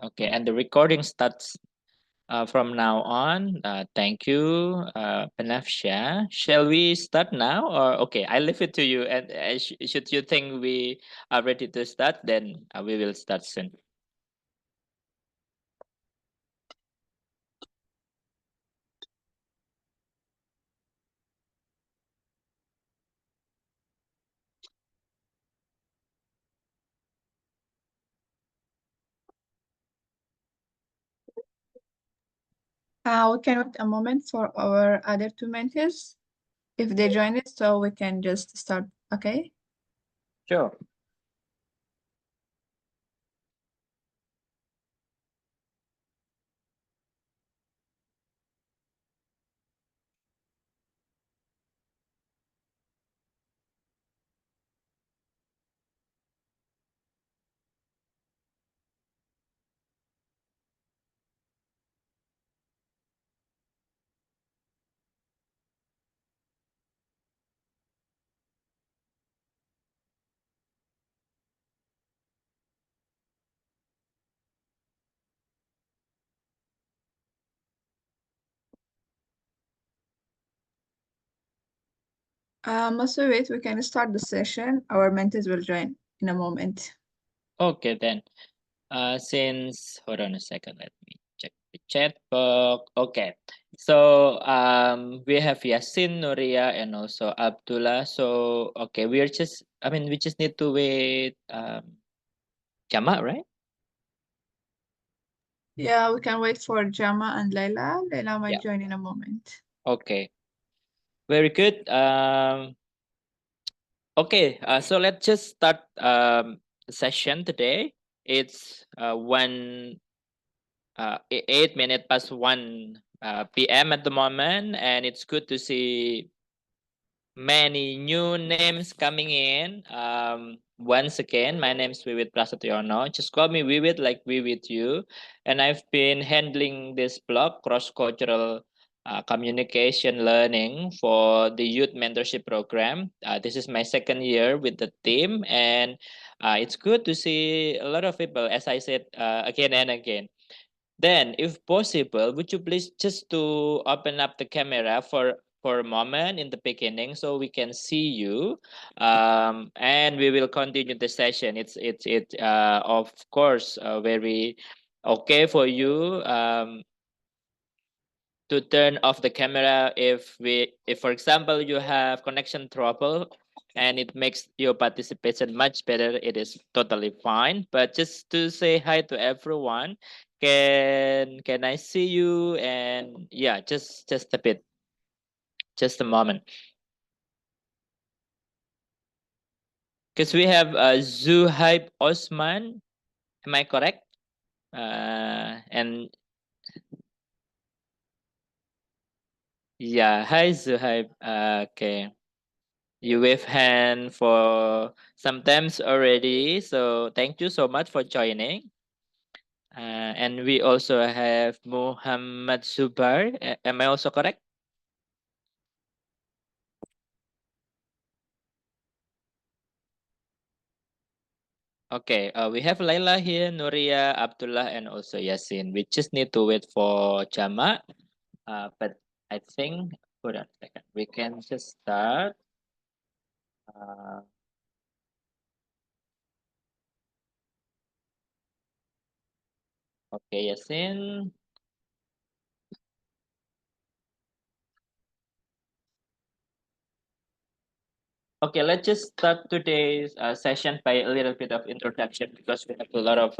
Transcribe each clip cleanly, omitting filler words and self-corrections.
Okay, and the recording starts from now on. Thank you, Panafsha. Shall we start now, or okay? I leave it to you. And should you think we are ready to start, then we will start soon. We can wait a moment for our other two mentors if they join us, so we can just start. Okay. Sure. As we wait, we can start the session. Our mentors will join in a moment. Okay then. Since hold on a second, let me check the chat box. Okay, so we have Yasin, Nuria, and also Abdullah. So okay, we're just I mean we just need to wait Jama, right? Yeah, we can wait for Jama and Layla. Layla might Yeah. join in a moment. Okay. Very good. Okay. So let's just start the session today. It's 8 minutes past 1 p.m. at the moment, and it's good to see many new names coming in. Once again, my name is Wiwit Prasetyono. Just call me Wiwit, like we with you. And I've been handling this blog, cross cultural communication learning, for the youth mentorship program. This is my second year with the team, and it's good to see a lot of people, as I said again and again. Then, if possible, would you please just to open up the camera for a moment in the beginning so we can see you, and we will continue the session. It's of course very okay for you to turn off the camera if for example you have connection trouble and it makes your participation much better. It is totally fine, but just to say hi to everyone, can I see you? And yeah, just a bit, just a moment, because we have Zuhaib Osman, am I correct? And yeah, hi Zuhaib. Okay, you wave hand for sometimes already, so thank you so much for joining. And we also have Muhammad Zubar. Am I also correct? Okay, we have Laila here, Nuria, Abdullah, and also Yasin. We just need to wait for Jama. But I think, hold on a second, we can just start. Uh, okay, Yasin. Okay, let's just start today's session by a little bit of introduction because we have a lot of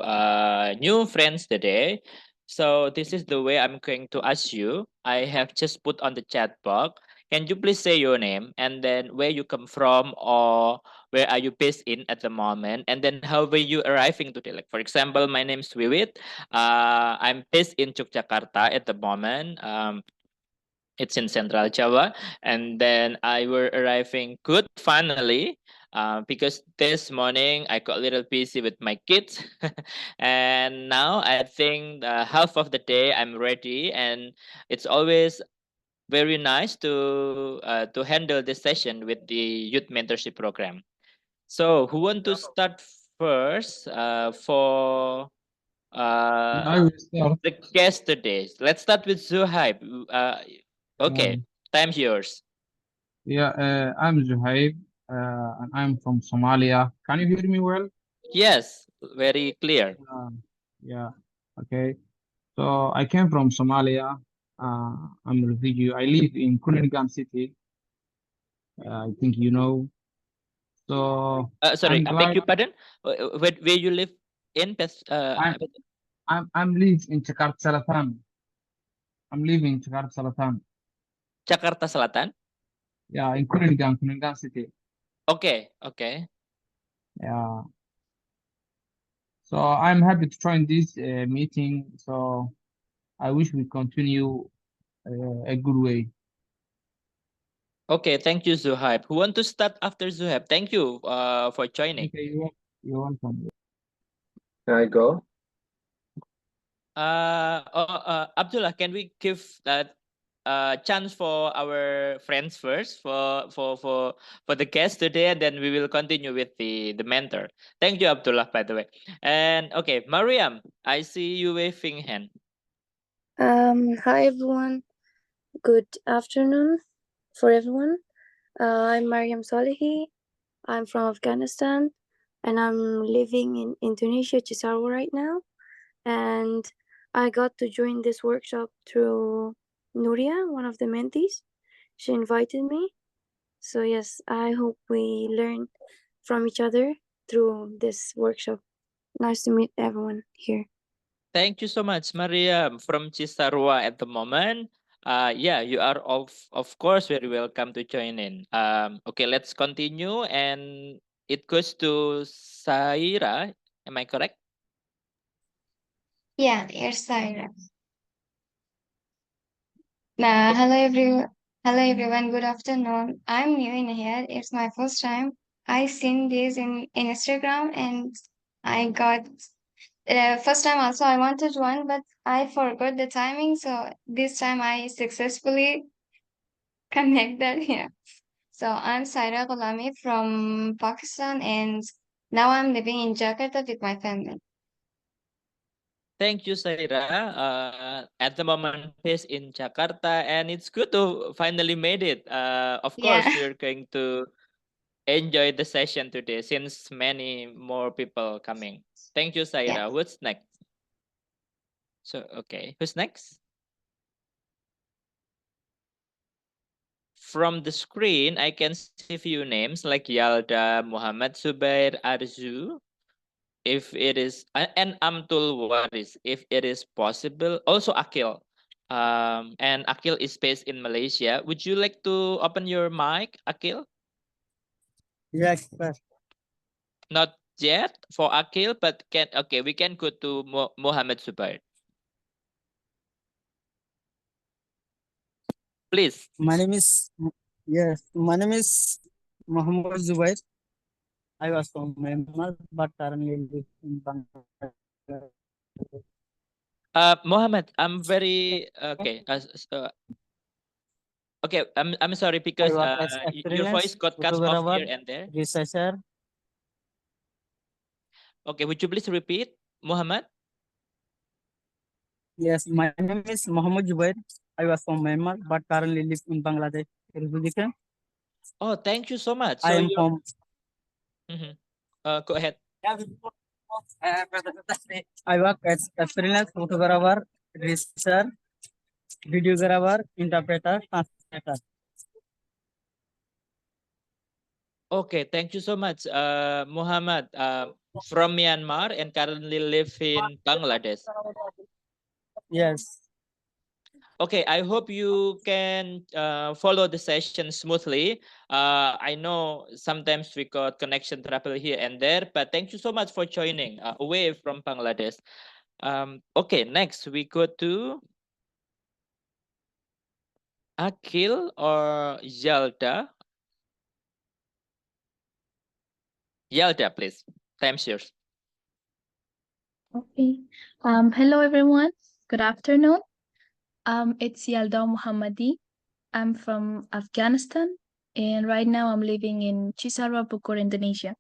new friends today. So this is the way I'm going to ask you. I have just put on the chat box. Can you please say your name and then where you come from or where are you based in at the moment, and then how were you arriving today? Like for example, my name is Wiwit. I'm based in Yogyakarta at the moment. It's in Central Java, and then I were arriving good finally. Because this morning I got a little busy with my kids, and now I think half of the day I'm ready, and it's always very nice to handle this session with the youth mentorship program. So, who want to start first? For I will start. the guest today. Let's start with Zuhaib. Okay, time's yours. Yeah, I'm Zuhaib, and I'm from Somalia. Can you hear me well? Yes, very clear. Uh, yeah, okay. So I came from Somalia. I'm a refugee. I live in Kunenigan City. I think you know. So Sorry, I'm I beg glad your pardon. Where you live in I'm I'm live in Jakarta Selatan. I'm living in Jakarta Selatan. Jakarta Selatan? Yeah, in Kunenigan City. Okay, okay. Yeah. So I'm happy to join this meeting. So I wish we continue a good way. Okay, thank you, Zuhaib. Who want to start after Zuhaib? Thank you for joining. Okay, you're welcome. I go. Abdullah, can we give that chance for our friends first for the guest today, and then we will continue with the mentor. Thank you, Abdullah, by the way. And okay, Mariam, I see you waving hand. Hi everyone. Good afternoon for everyone. I'm Mariam Salehi. I'm from Afghanistan and I'm living in Indonesia, Cisarua right now. And I got to join this workshop through Nuria, one of the mentees. She invited me. So yes, I hope we learn from each other through this workshop. Nice to meet everyone here. Thank you so much, Mariam from Cisarua at the moment. Yeah, you are of course very welcome to join in. Okay, let's continue, and it goes to Saira. Am I correct? Yeah, it's Saira. Hello everyone. Good afternoon. I'm new in here. It's my first time. I seen this in Instagram and I got first time also I wanted one, but I forgot the timing. So this time I successfully connected here. So I'm Saira Gulami from Pakistan, and now I'm living in Jakarta with my family. Thank you, Saira. At the moment, based in Jakarta, and it's good to finally made it. Of Yeah. course, we're going to enjoy the session today since many more people coming. Thank you, Yeah. Saira. What's next? So, okay, who's next? From the screen, I can see few names like Yalda, Muhammad Zubair, Arzu. If it is, and Amtul Waris, if it is possible. Also, Akil. And Akil is based in Malaysia. Would you like to open your mic, Akil? Yes, sir. Not yet for Akil, but can okay. We can go to Muhammad Zubair. Please. My name is My name is Muhammad Zubair. I was from Myanmar, but currently live in Bangladesh. Mohammed, I'm very okay. Okay, I'm sorry I because work as a your voice freelance got cut off photographer, here and there. researcher. Okay, would you please repeat, Muhammad? Yes, my name is Muhammad Zubair. I was from Myanmar, but currently live in Bangladesh. Republic. Oh, thank you so much. I So am you, from. go ahead. I work as a freelance photographer, researcher, videographer, interpreter, translator. Okay, thank you so much, Muhammad, from Myanmar and currently live in Bangladesh. Yes. Okay, I hope you can follow the session smoothly. I know sometimes we got connection trouble here and there, but thank you so much for joining away from Bangladesh. Okay, next we go to Akil or Yalda. Yalda, please. Time's yours. Okay. Hello everyone. Good afternoon. It's Yalda Muhammadi. I'm from Afghanistan, and right now I'm living in Cisarua, Bogor, Indonesia.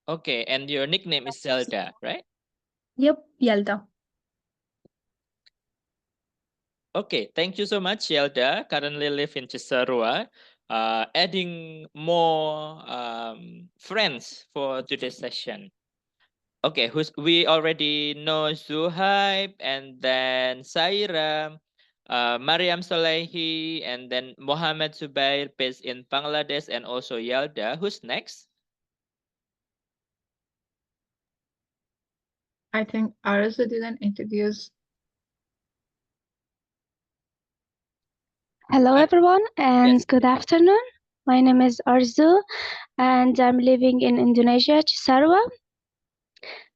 Okay, and your nickname is Zelda, right? Yep, Yalda. Okay, thank you so much, Zelda. Currently live in Cisarua. Adding more friends for today's session. Okay, we already know Zuhaib and then Saira, Mariam Solehi, and then Mohammed Zubair based in Bangladesh, and also Yalda. Who's next? I think Arzu didn't introduce. Hello, everyone, and Yes. good afternoon. My name is Arzu, and I'm living in Indonesia, Cisarua.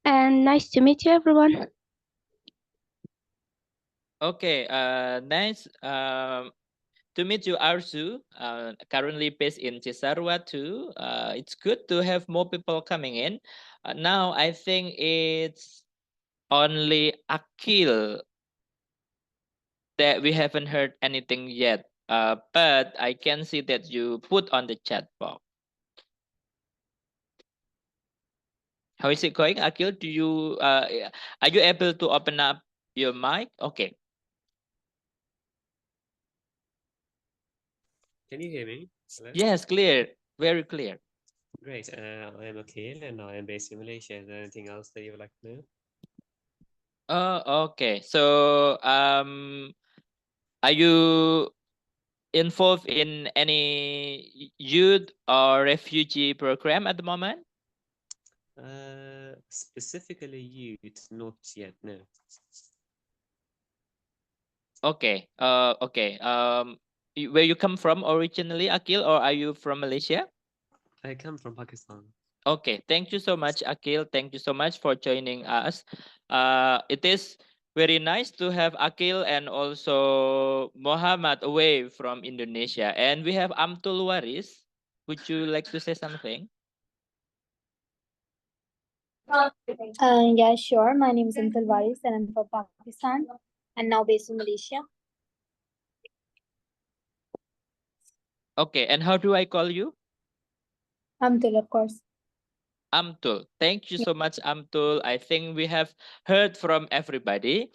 And nice to meet you, everyone. Okay, nice to meet you, Arzu. Currently based in Cisarua too. It's good to have more people coming in. Now I think it's only Akil that we haven't heard anything yet. But I can see that you put on the chat box. How is it going, Akil? Are you able to open up your mic? Okay. Can you hear me? Hello? Yes, clear. Very clear. Great. I am Akil and I am based in Malaysia. Is there anything else that you would like to know? Oh, okay. So, are you involved in any youth or refugee program at the moment? Specifically youth, not yet, no. Okay. Okay. Where you come from originally, Akil, or are you from Malaysia? I come from Pakistan. Okay, thank you so much, Akil. Thank you so much for joining us. It is very nice to have Akil and also Muhammad away from Indonesia. And we have Amtul Waris. Would you like to say something? Yeah, sure. My name is Antal Waris and I'm from Pakistan and now based in Malaysia. Okay, and how do I call you? Amtul, of course. Amtul. Thank you so much, Amtul. I think we have heard from everybody.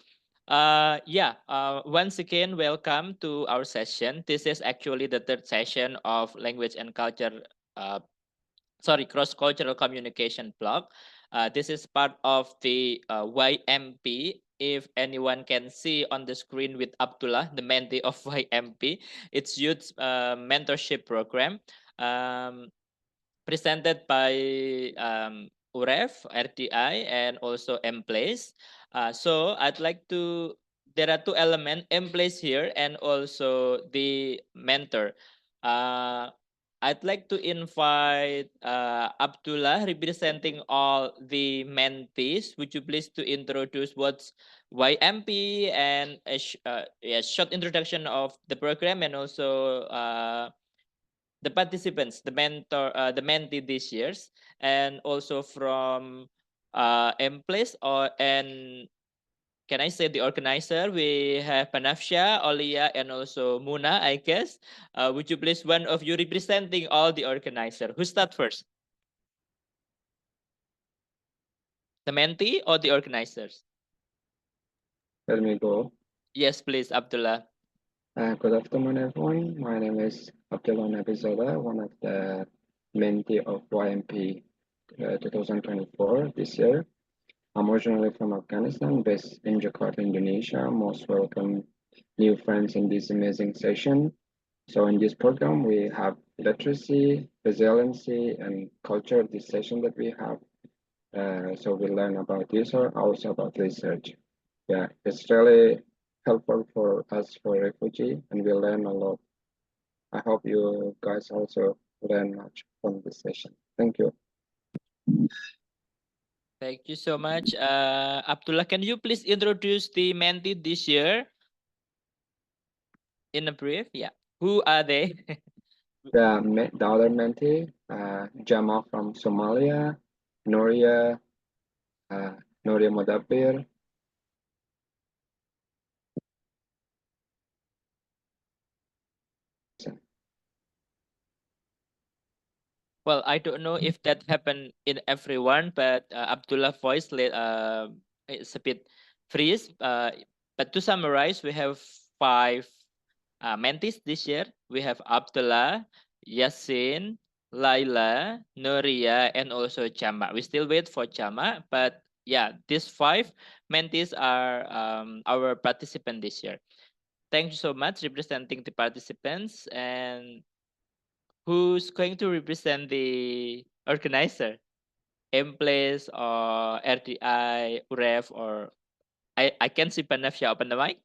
Once again, welcome to our session. This is actually the third session of language and culture, cross-cultural communication blog. This is part of the YMP. If anyone can see on the screen with Abdullah, the mentee of YMP, it's youth mentorship program. Presented by UREF, RTI, and also MPlace. So I'd like to, there are two elements, MPlace here and also the mentor. I'd like to invite Abdullah representing all the mentees. Would you please to introduce what's YMP and short introduction of the program and also the participants, the mentee this year's, and also from Emplace or and can I say the organizer? We have Panafsha, Olia, and also Muna, I guess. Would you please one of you representing all the organizer? Who start first? The mentee or the organizers? Let me go. Yes, please, Abdullah. Good afternoon, everyone. My name is Abdullah Nabizola, one of the mentee of YMP 2024 this year. I'm originally from Afghanistan, based in Jakarta, Indonesia. Most welcome new friends in this amazing session. So in this program, we have literacy, resiliency, and culture, this session that we have. So we learn about this or also about research. Yeah, it's really helpful for us for refugee and we learn a lot. I hope you guys also learn much from this session. Thank you. Thank you so much. Abdullah, can you please introduce the mentee this year in a brief? Yeah. Who are they? The other mentee, Jamal from Somalia, Noria, Noria Modabir. Well, I don't know if that happened in everyone, but Abdullah voice is a bit freeze. But to summarize, we have five mentees this year. We have Abdullah, Yasin, Laila, Nuria, and also Chama. We still wait for Chama, but yeah, these five mentees are our participant this year. Thank you so much representing the participants. And who's going to represent the organizer? Emplace or RDI, UREF, or I can see Panafia open the mic.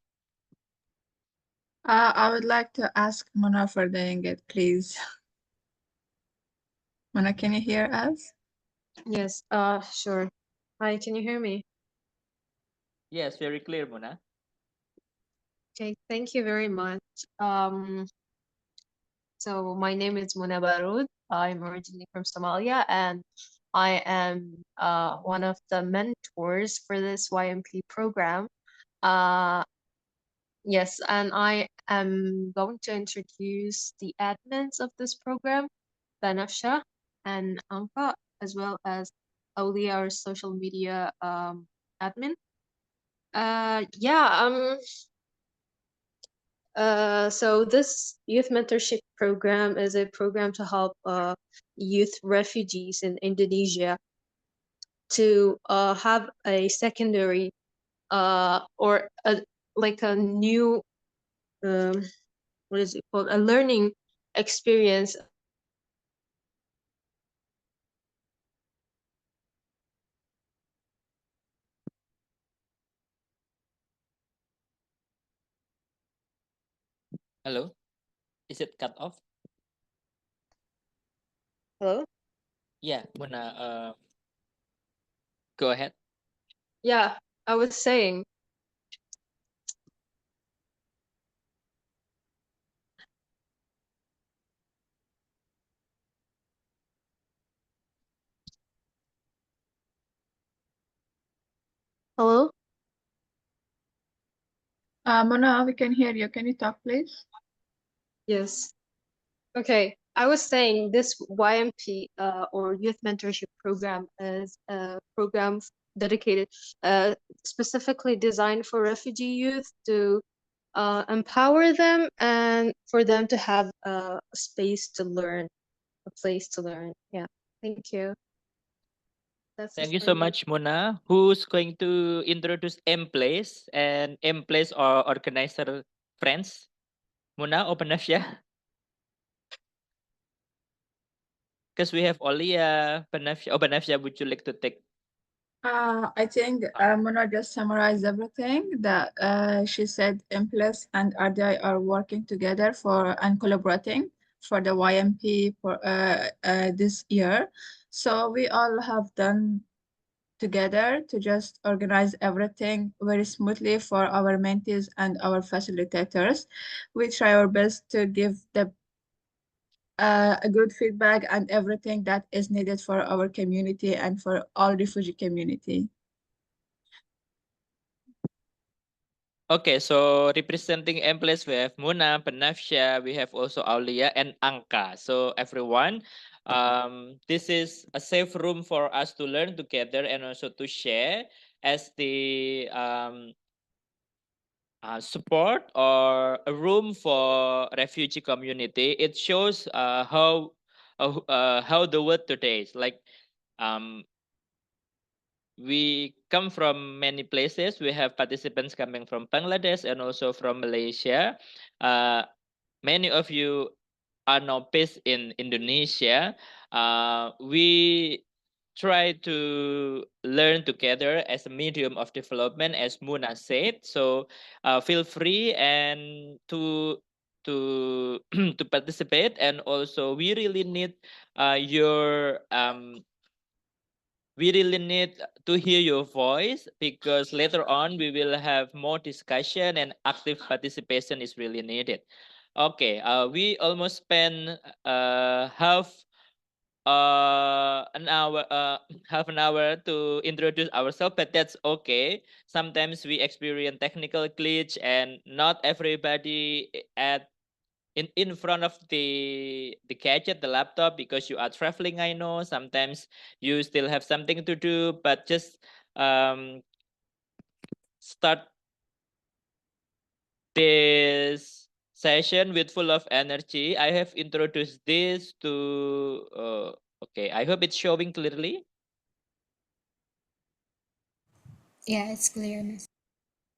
I would like to ask Mona for doing it, please. Mona, can you hear us? Yes, sure. Hi, can you hear me? Yes, very clear, Mona. Okay, thank you very much. So my name is Muna Barud. I'm originally from Somalia, and I am one of the mentors for this YMP program. Yes, and I am going to introduce the admins of this program, Banafsha and Anka, as well as Aulia, our social media admin. So this youth mentorship program is a program to help youth refugees in Indonesia to have a secondary or like a new what is it called, a learning experience. Hello, is it cut off? Hello? Yeah, Mona. Go ahead. Yeah, I was saying. Hello? Mona, we can hear you. Can you talk, please? Yes. Okay, I was saying this YMP or Youth Mentorship Program is a program dedicated, specifically designed for refugee youth to empower them and for them to have a space to learn, a place to learn. Yeah, thank you. That's Thank it you for so me. much, Mona. Who's going to introduce Emplace and Emplace or organizer friends? Mona, open up, yeah. Because we have Olia, Panafia. Oh, Panafia, would you like to take? I think Mona just summarized everything that she said. Impulse and RDI are working together for and collaborating for the YMP for this year. So we all have done together to just organize everything very smoothly for our mentees and our facilitators. We try our best to give the a good feedback and everything that is needed for our community and for all refugee community. Okay, so representing Emplace, we have Muna, Panafia, we have also Aulia and Anka. So everyone, this is a safe room for us to learn together and also to share as the support or a room for refugee community. It shows how the world today is like. Um, we come from many places. We have participants coming from Bangladesh and also from Malaysia. Many of you are now based in Indonesia. We try to learn together as a medium of development, as Muna said. So feel free and to to participate. And also, we really need your we really need to hear your voice, because later on we will have more discussion and active participation is really needed. Okay, we almost spent an hour half an hour to introduce ourselves, but that's okay. Sometimes we experience technical glitch and not everybody at in front of the gadget, the laptop, because you are traveling. I know sometimes you still have something to do, but just start this session with full of energy. I have introduced this to okay, I hope it's showing clearly. Yeah, it's clear.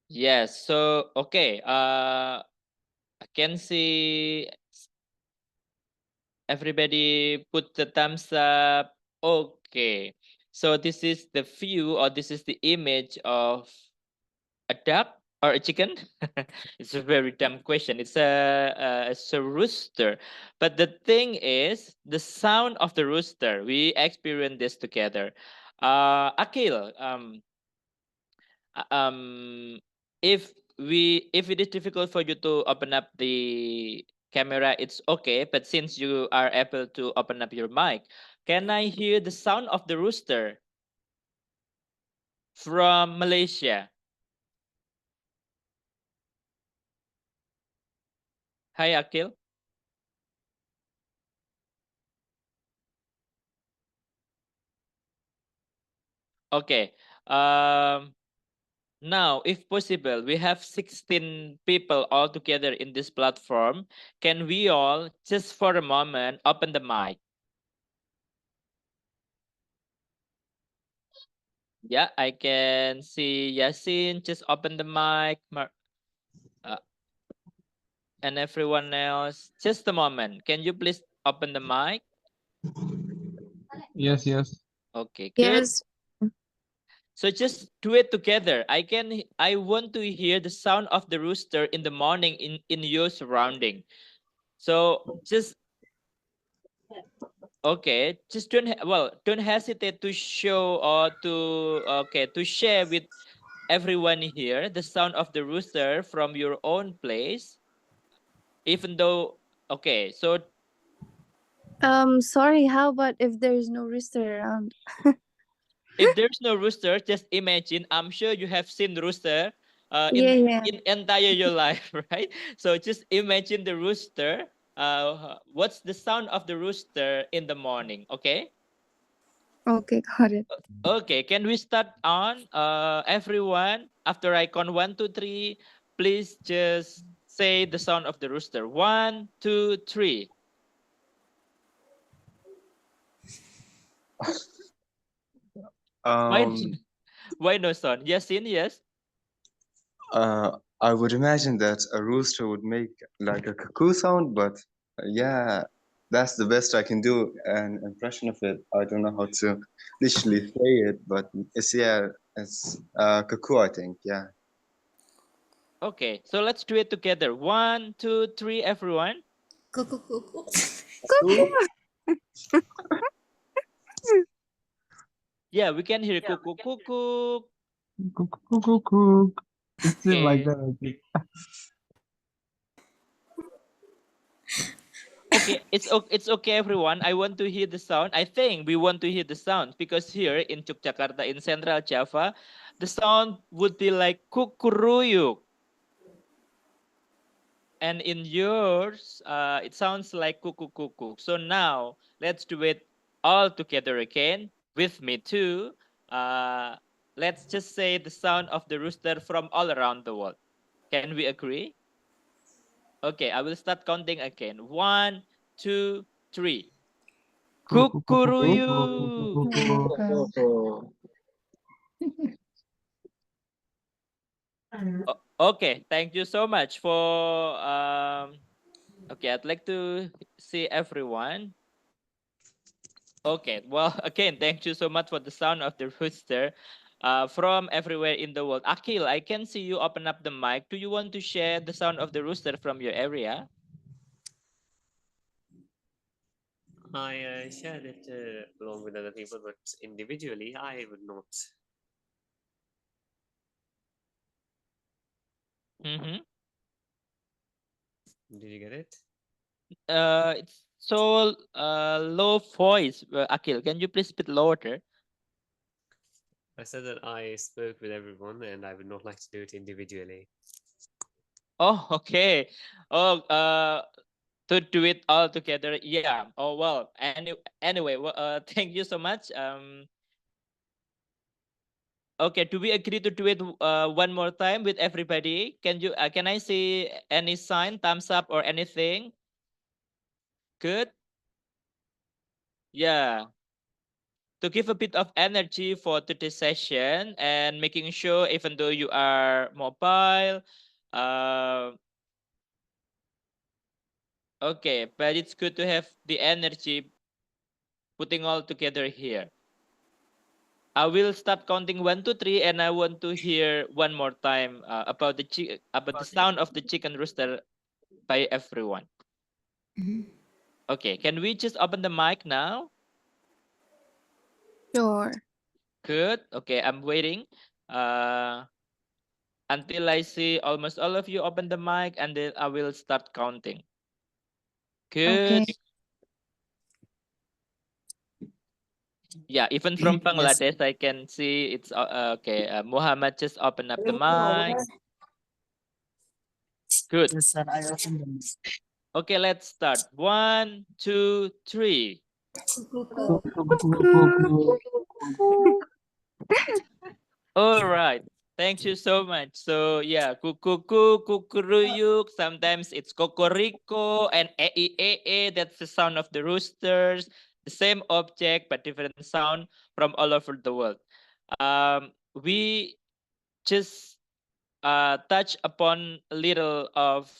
Yes, so okay, I can see everybody put the thumbs up. Okay, so this is the view, or this is the image of a duck or a chicken. It's a very dumb question. It's a rooster, but the thing is the sound of the rooster. We experienced this together. Akil, uh, um if it is difficult for you to open up the camera, it's okay, but since you are able to open up your mic, can I hear the sound of the rooster from Malaysia? Hi, Akil. Okay, now, if possible, we have 16 people all together in this platform. Can we all, just for a moment, open the mic? Yeah, I can see Yasin. Just open the mic. Uh, and everyone else, just a moment. Can you please open the mic? Yes, yes. Okay, good. Yes. So just do it together. I want to hear the sound of the rooster in the morning in your surrounding. So just okay, just don't hesitate to show or to share with everyone here the sound of the rooster from your own place. Even though okay, so Sorry, how about if there is no rooster around? if there's no rooster, just imagine. I'm sure you have seen rooster Yeah, yeah. in entire your life, right? So just imagine the rooster. What's the sound of the rooster in the morning? Okay. Okay, got it. Okay, can we start on? Everyone, after I count 1, 2, 3, please just say the sound of the rooster. 1, 2, 3. Why, Um, why no sound? Yasin, yes. I would imagine that a rooster would make like a cuckoo sound, but yeah, that's the best I can do an impression of it. I don't know how to literally say it, but it's cuckoo, I think. Yeah. Okay, so let's do it together. 1, 2, 3, everyone. Cuckoo, cuckoo. Yeah, we can hear cuckoo, cuckoo. Cook, cook, cook, cook. It seems like Okay. that, I think. Okay, it's okay, everyone. I want to hear the sound. I think we want to hear the sound because here in Yogyakarta, in Central Java, the sound would be like kukuruyuk. And in yours, it sounds like kuku kuku. So now let's do it all together again with me too. Uh, let's just say the sound of the rooster from all around the world. Can we agree? Okay, I will start counting again. 1, 2, 3. Cook, cook, cook, cook, cook, cook, cook, Kukuruyu. cook, cook. Oh, Okay, thank you so much for okay, I'd like to see everyone. Okay, well, again, thank you so much for the sound of the rooster from everywhere in the world. Akil, I can see you open up the mic. Do you want to share the sound of the rooster from your area? I shared it along with other people, but individually, I would not. Mm-hmm. Did you get it? It's so low voice. Akil, can you please speak louder? I said that I spoke with everyone, and I would not like to do it individually. Oh, okay. Oh, to do it all together. Yeah. Oh well. Anyway, thank you so much. Okay. Do we agree to do it one more time with everybody? Can I see any sign, thumbs up or anything? Good. Yeah. To give a bit of energy for today's session and making sure even though you are mobile, uh, okay, but it's good to have the energy putting all together here. I will start counting 1, 2, 3, and I want to hear one more time about the sound of the chicken rooster by everyone. Okay, can we just open the mic now? Sure. Good. Okay, I'm waiting. Until I see almost all of you open the mic, and then I will start counting. Good. Okay. Yeah, even from Yes. Bangladesh, I can see it's okay. Muhammad just open up the mic. Good. Yes, sir. I opened the mic. Okay, let's start. 1, 2, 3. All right. Thank you so much. So yeah, kukuku, kukuruyuk. Sometimes it's kokoriko and ee. That's the sound of the roosters. The same object but different sound from all over the world. We just touch upon a little of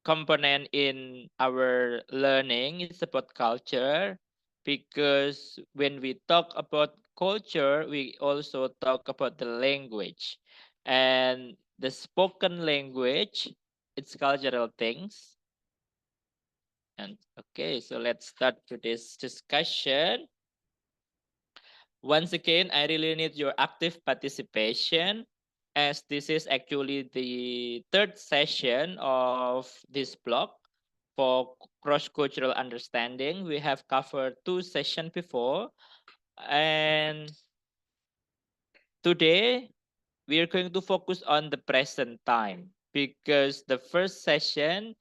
component in our learning. It's about culture, because when we talk about culture, we also talk about the language, and the spoken language. It's cultural things. And okay, so let's start today's discussion. Once again, I really need your active participation, as this is actually the third session of this block for cross-cultural understanding. We have covered 2 sessions before, and today we are going to focus on the present time, because the first session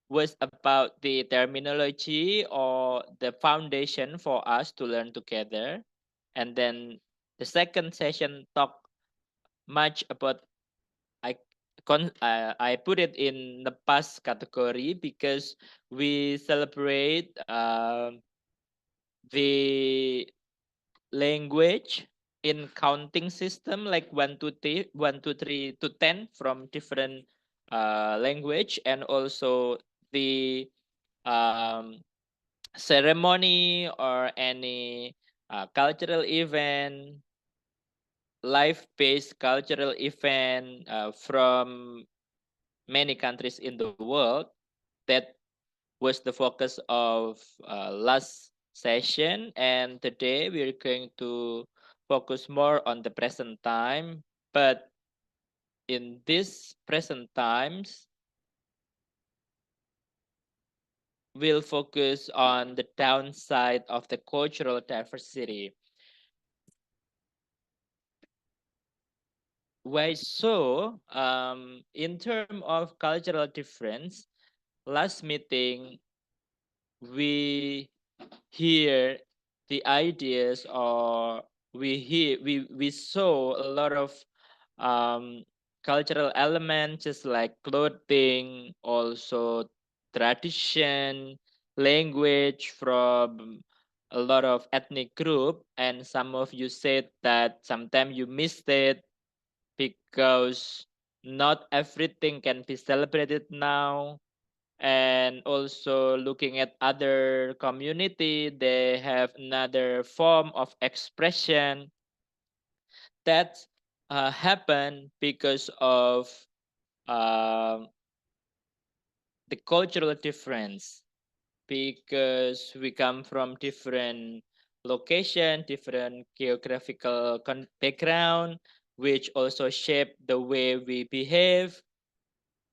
was about the terminology or the foundation for us to learn together. And then the second session talked much about I I put it in the past category, because we celebrate the language in counting system, like 1, 2, 3, 1, 2, 3 to 10 from different language, and also the um, ceremony or any cultural event, life-based cultural event from many countries in the world. That was the focus of last session, and today we're going to focus more on the present time. But in this present times, we'll focus on the downside of the cultural diversity. Why so? In terms of cultural difference, last meeting we hear the ideas, or we saw a lot of cultural elements, just like clothing, also tradition, language from a lot of ethnic group. And some of you said that sometimes you missed it because not everything can be celebrated now. And also looking at other community, they have another form of expression that happen because of um, the cultural difference, because we come from different location, different geographical background, which also shape the way we behave,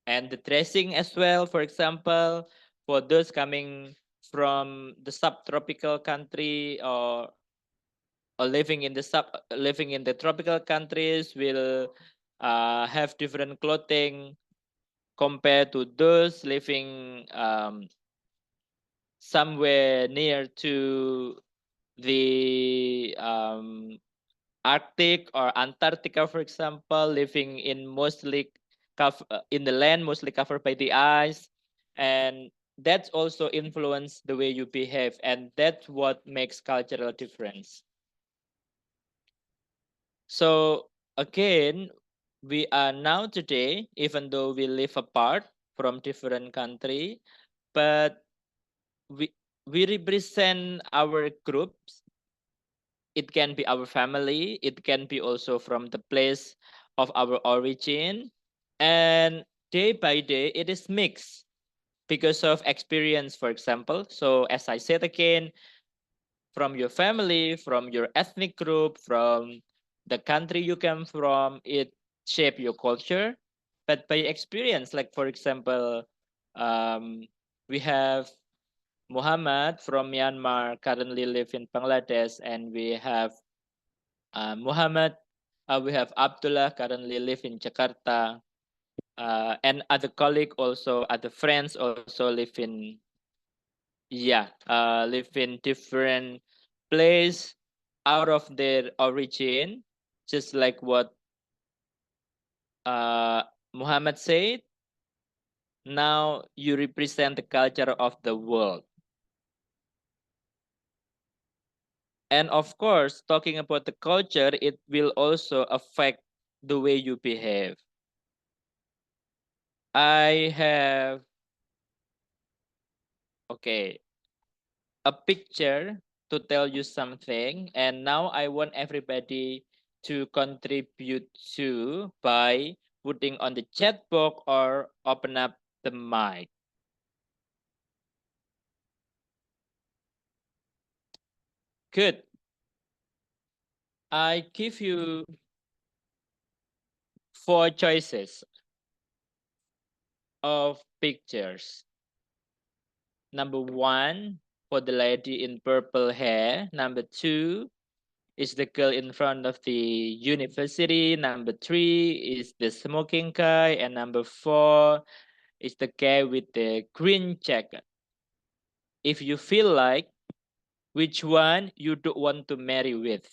and the dressing as well. For example, for those coming from the subtropical country, or living in the tropical countries, will have different clothing compared to those living somewhere near to the Arctic or Antarctica, for example, living in in the land mostly covered by the ice, and that's also influence the way you behave, and that's what makes cultural difference. So again, we are now today, even though we live apart from different country, but we represent our groups. It can be our family, it can be also from the place of our origin, and day by day it is mixed because of experience, for example. So as I said again, from your family, from your ethnic group, from the country you come from, it shape your culture. But by experience, like for example, we have Muhammad from Myanmar currently live in Bangladesh, and we have Muhammad, we have Abdullah currently live in Jakarta, and other colleague also, other friends also live in different place out of their origin, just like what Muhammad said. Now you represent the culture of the world. And of course, talking about the culture, it will also affect the way you behave. I have, okay, a picture to tell you something, and now I want everybody to contribute to by putting on the chat box or open up the mic. Good. I give you 4 choices of pictures. Number 1 for the lady in purple hair. Number 2 is the girl in front of the university. Number 3 is the smoking guy. And number 4 is the guy with the green jacket. If you feel like which one you don't want to marry with,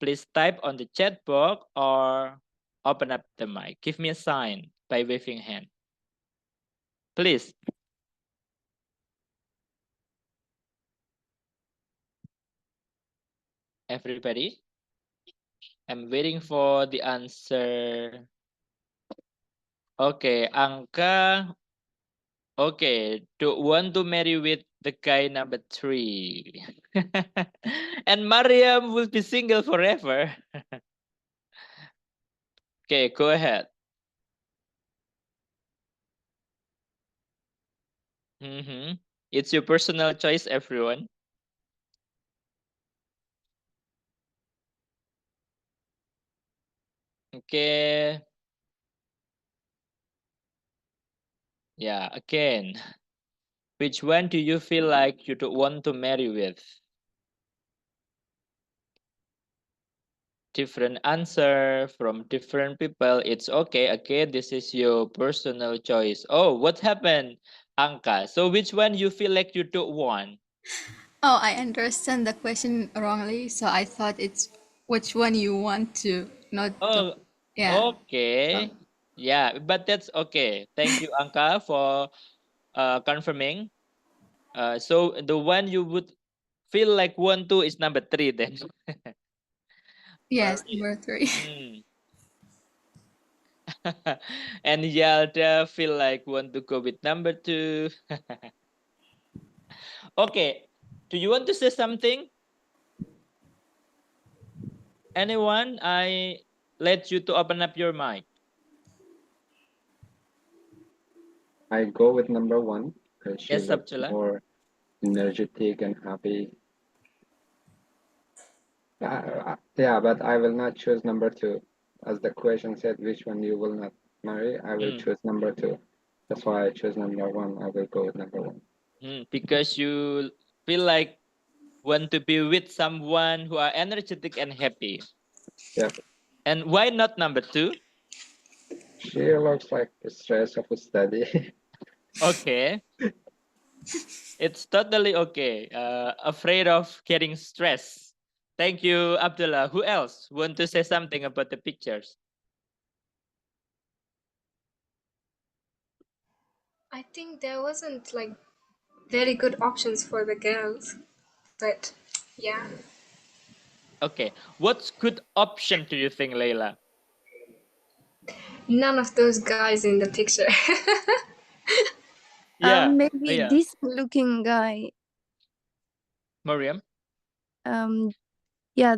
please type on the chat box or open up the mic. Give me a sign by waving hand. Please. Everybody? I'm waiting for the answer. Okay, Angka. Okay, don't want to marry with the guy number 3. And Mariam will be single forever. Okay, go ahead. It's your personal choice, everyone. Okay. Yeah, again. Which one do you feel like you don't want to marry with? Different answer from different people. It's okay. Again, this is your personal choice. Oh, what happened, Anka? So which one you feel like you don't want? Oh, I understand the question wrongly. So I thought it's which one you want to not to. Oh, Yeah. okay. Yeah, but that's okay. Thank you, Anka, for confirming. So the one you would feel like want to is number 3 then. Yes, number 3. And Yalda feel like want to go with number 2. Okay. Do you want to say something? Anyone? I let you to open up your mic. I go with number 1 because she Yes, looks Abdullah. more energetic and happy. Yeah, but I will not choose number 2. As the question said, which one you will not marry, I will choose number 2. That's why I choose number 1. I will go with number 1. Because you feel like want to be with someone who are energetic and happy. Yep. And why not number 2? She looks like the stress of a study. Okay. It's totally okay. Afraid of getting stressed. Thank you, Abdullah. Who else want to say something about the pictures? I think there wasn't like very good options for the girls, but yeah. Okay. What's good option do you think, Leila? None of those guys in the picture. Yeah. Maybe Yeah. this looking guy. Mariam? Yeah,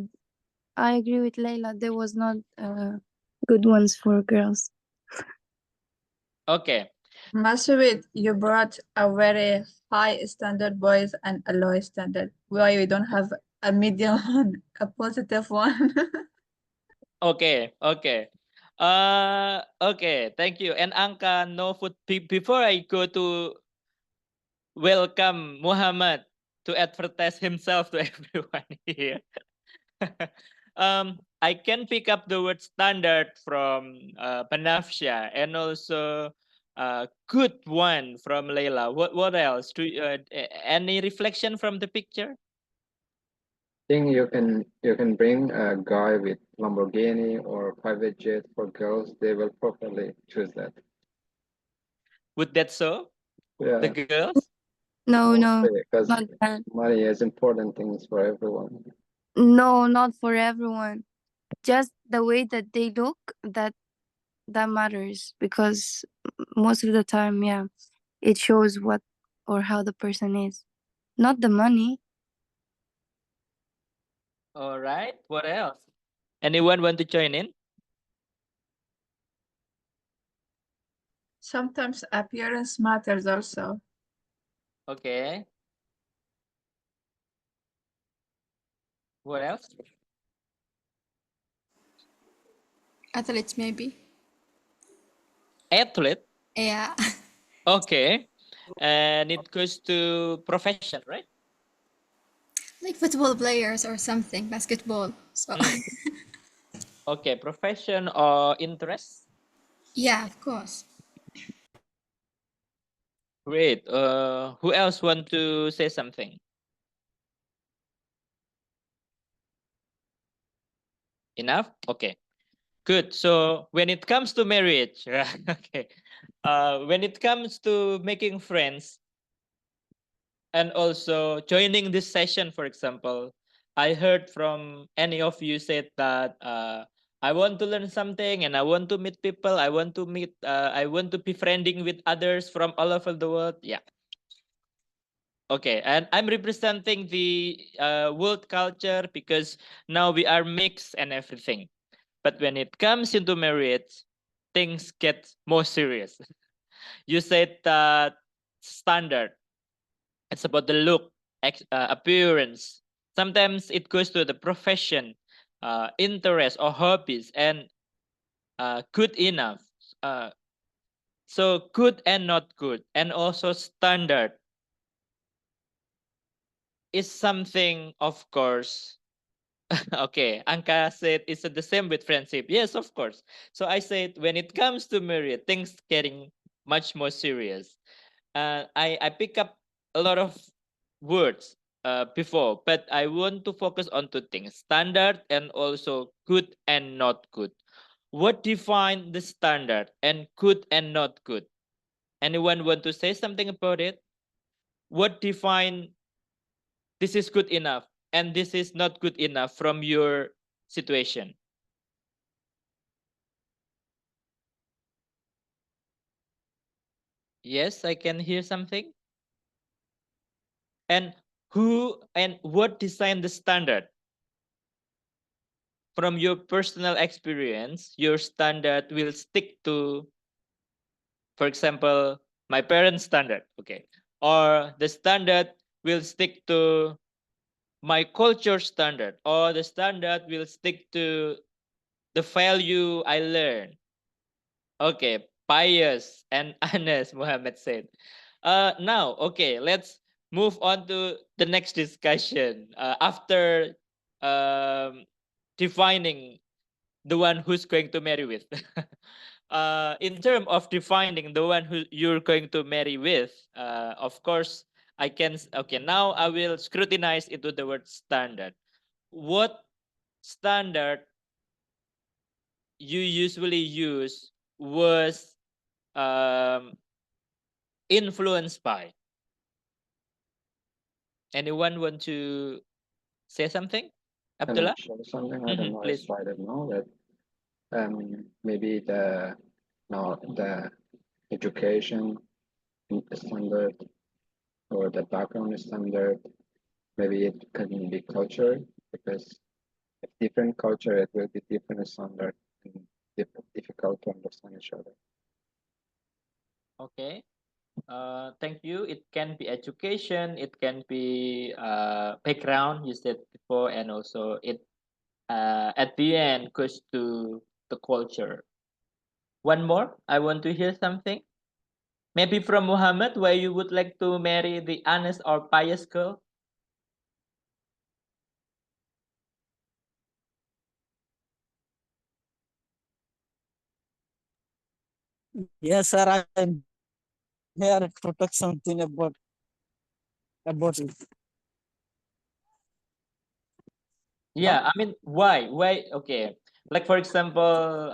I agree with Leila. There was not good ones for girls. Okay. Masud, you brought a very high standard boys and a low standard. Why we don't have a medium one, a positive one? Okay. Okay. Okay. Thank you. And Anka, no food. Before I go to welcome Muhammad to advertise himself to everyone here. I can pick up the word standard from Panafsha and also good one from Leila. What else? Any reflection from the picture? Think you can bring a guy with Lamborghini or private jet for girls. They will probably choose that. Would that so? Yeah, The girls? No, because not that. money is important things for everyone. No, not for everyone. Just the way that they look, that matters, because most of the time, yeah, it shows what or how the person is, not the money. All right. What else? Anyone want to join in? Sometimes appearance matters also. Okay. What else? Athletes, maybe. Athlete. Yeah. Okay. And it goes to profession, right? Like football players or something, basketball. So Okay, profession or interest? yeah, of course. Great. Who else want to say something? Enough? Okay. Good. So when it comes to marriage, okay. When it comes to making friends and also joining this session, for example, I heard from any of you said that I want to learn something and I want to meet people. I want to meet. I want to be friending with others from all over the world. Yeah. Okay, and I'm representing the world culture because now we are mixed and everything. But when it comes into marriage, things get more serious. You said that standard. It's about the look, appearance. Sometimes it goes to the profession, interest or hobbies, and good enough. So good and not good, and also standard is something, of course. Okay, Anka said it's the same with friendship. Yes, of course. So I said when it comes to marriage, things getting much more serious. I pick up a lot of words before, but I want to focus on two things: standard and also good and not good. What define the standard and good and not good? Anyone want to say something about it? What define this is good enough and this is not good enough from your situation? Yes, I can hear something. And who and what design the standard? From your personal experience, your standard will stick to, for example, my parents' standard, okay, or the standard will stick to my culture standard, or the standard will stick to the value I learn. Okay, pious and honest, Muhammad said. Now, okay, let's move on to the next discussion. After defining the one who's going to marry with. in terms of defining the one who you're going to marry with, of course, I can. Okay, now I will scrutinize into the word standard. What standard you usually use was influenced by? Anyone want to say something? Can I Abdullah? share something? I don't know Please. if I don't know that maybe the education standard or the background standard, maybe it can be culture, because if different culture it will be different standard and difficult to understand each other. Okay. Thank you. It can be education, it can be background you said before, and also it at the end goes to the culture. One more, I want to hear something. Maybe from Muhammad, why you would like to marry the honest or pious girl? Yes, sir. I'm here to talk something about it. Yeah, I mean, why? Why? Okay. Like, for example,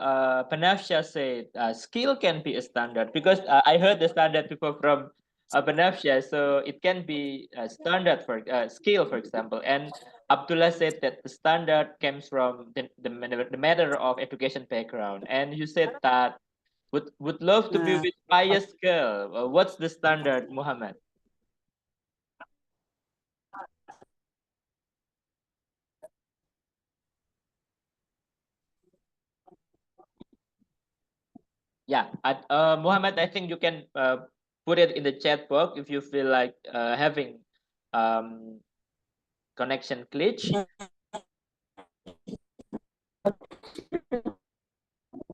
Panafsha said skill can be a standard because I heard the standard before from Panafsha, so it can be a standard for skill, for example. And Abdullah said that the standard comes from the matter of education background. And you said that would love to be with pious girl. What's the standard, Muhammad? Yeah, Muhammad, I think you can put it in the chat box if you feel like having um, connection glitch.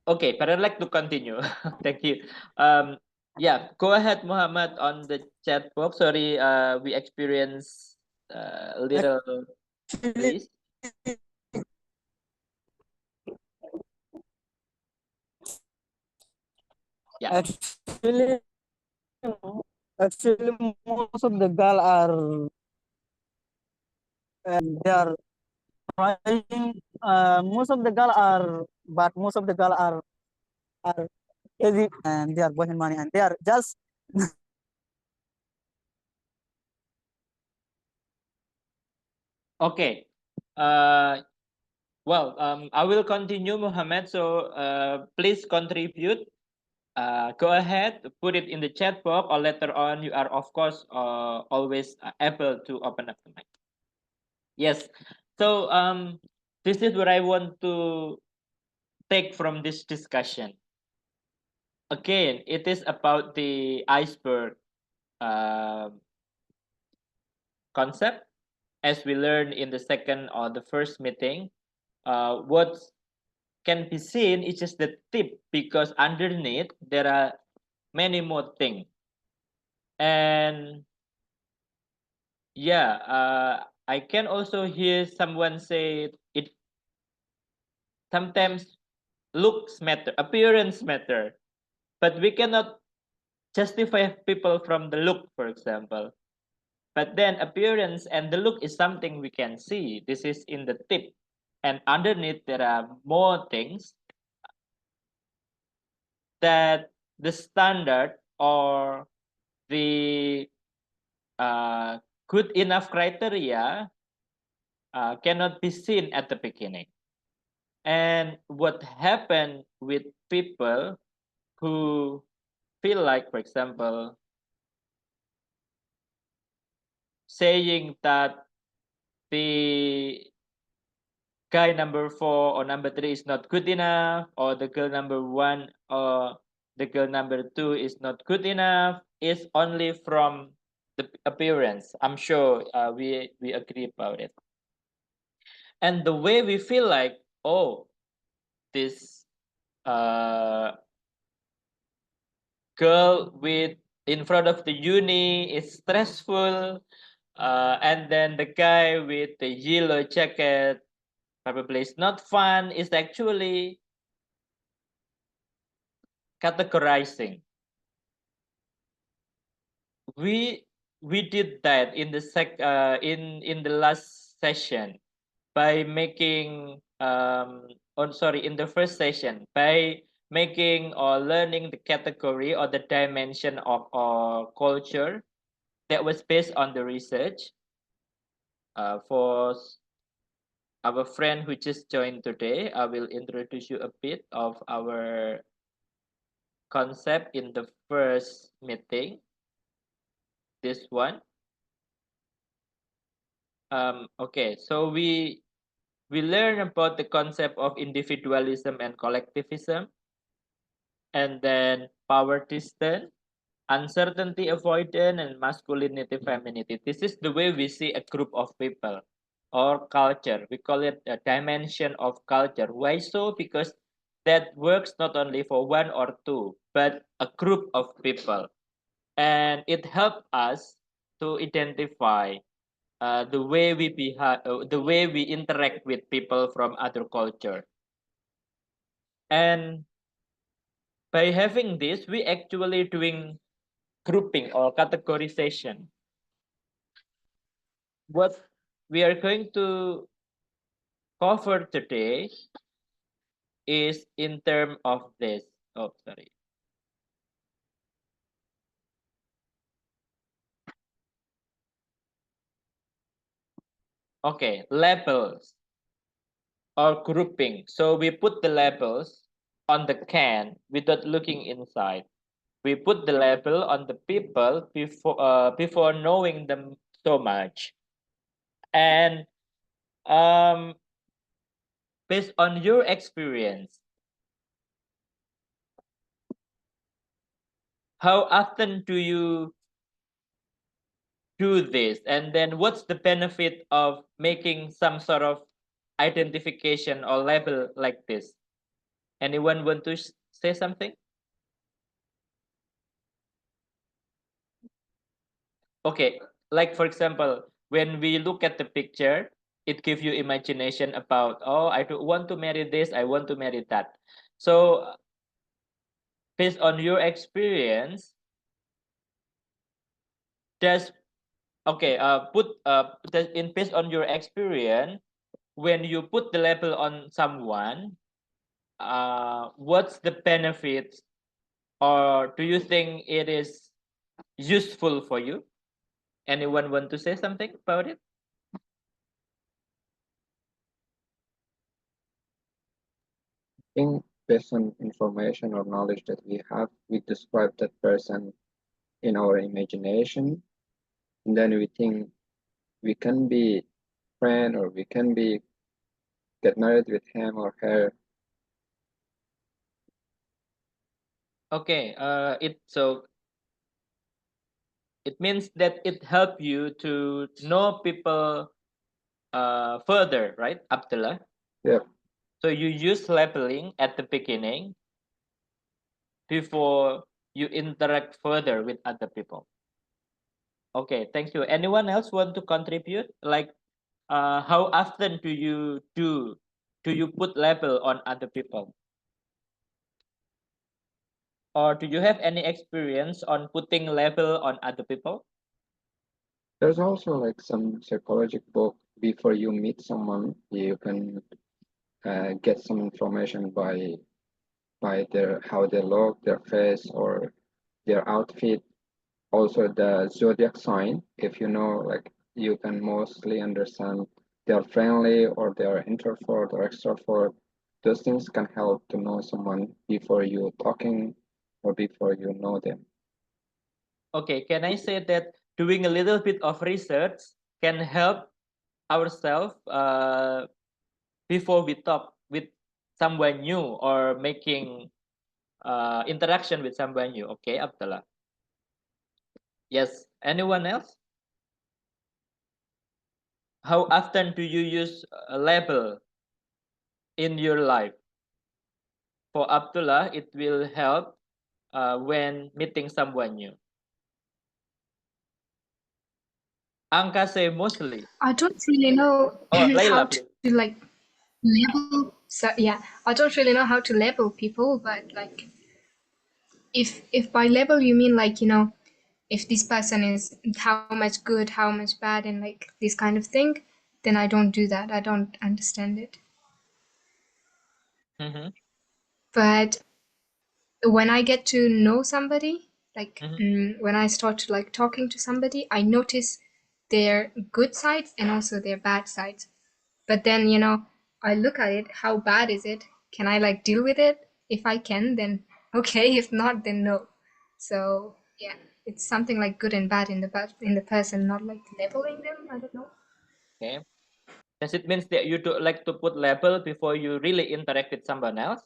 Okay, but I'd like to continue. Thank you. Yeah, go ahead, Muhammad, on the chat box. Sorry, we experienced a little glitch. Yeah. Actually, most of the girl are they are trying. Most of the girl are, but most of the girl are heavy and they are working money and they are just. Okay. Well, I will continue, Muhammad. So please contribute. Go ahead, put it in the chat box, or later on, you are, of course, always able to open up the mic. Yes. So this is what I want to take from this discussion. Again, it is about the iceberg concept, as we learned in the second or the first meeting. What can be seen is just the tip, because underneath there are many more things. And yeah, I can also hear someone say it sometimes looks matter, appearance matter, but we cannot justify people from the look, for example. But then appearance and the look is something we can see. This is in the tip. And underneath there are more things that the standard or the good enough criteria cannot be seen at the beginning. And what happened with people who feel like, for example, saying that the guy number 4 or number 3 is not good enough, or the girl number 1 or the girl number 2 is not good enough, is only from the appearance. I'm sure we agree about it. And the way we feel like, oh, this girl with in front of the uni is stressful, and then the guy with the yellow jacket probably is not fun, is actually categorizing. We did that in the in the last session by making in the first session by making or learning the category or the dimension of our culture that was based on the research. For our friend who just joined today, I will introduce you a bit of our concept in the first meeting. This one. Okay, so we learn about the concept of individualism and collectivism, and then power distance, uncertainty avoidance, and masculinity femininity. This is the way we see a group of people or culture. We call it a dimension of culture. Why so? Because that works not only for one or two, but a group of people, and it helps us to identify the way we behave, the way we interact with people from other culture. And by having this, we actually doing grouping or categorization. What we are going to cover today is in terms of this. Oh, sorry. Okay, labels or grouping. So we put the labels on the can without looking inside. We put the label on the people before knowing them so much. And based on your experience, how often do you do this? And then what's the benefit of making some sort of identification or label like this? Anyone want to say something? Okay, like for example, when we look at the picture, it gives you imagination about, oh, I do want to marry this, I want to marry that. So based on your experience, does okay based on your experience, when you put the label on someone, what's the benefits, or do you think it is useful for you? Anyone want to say something about it? I think based on information or knowledge that we have, we describe that person in our imagination, and then we think we can be friend or we can be get married with him or her. Okay, it means that it help you to know people further, right, Abdullah? Yeah. So you use labeling at the beginning before you interact further with other people. Okay, thank you. Anyone else want to contribute? Like, how often do you put label on other people? Or do you have any experience on putting label on other people? There's also like some psychological book before you meet someone, you can get some information by their how they look, their face, or their outfit. Also the zodiac sign. If you know, like you can mostly understand they're friendly or they're introvert or extrovert. Those things can help to know someone before you talking or before you know them. Okay, can I say that doing a little bit of research can help ourselves before we talk with someone new or making interaction with someone new? Okay, Abdullah. Yes, anyone else? How often do you use a label in your life? For Abdullah, it will help when meeting someone new. Anka say mostly. I don't really know Oh, how Layla, to please. like label. So yeah, I don't really know how to label people, but like if by level you mean like, you know, if this person is how much good, how much bad, and like this kind of thing, then I don't do that. I don't understand it. Mm-hmm. But when I get to know somebody, like Mm-hmm. when I start to like talking to somebody, I notice their good sides and also their bad sides. But then, you know, I look at it, how bad is it? Can I like deal with it? If I can, then okay. If not, then no. So yeah, it's something like good and bad in the person, not like labeling them. I don't know. Okay. Does it means that you do like to put label before you really interact with someone else?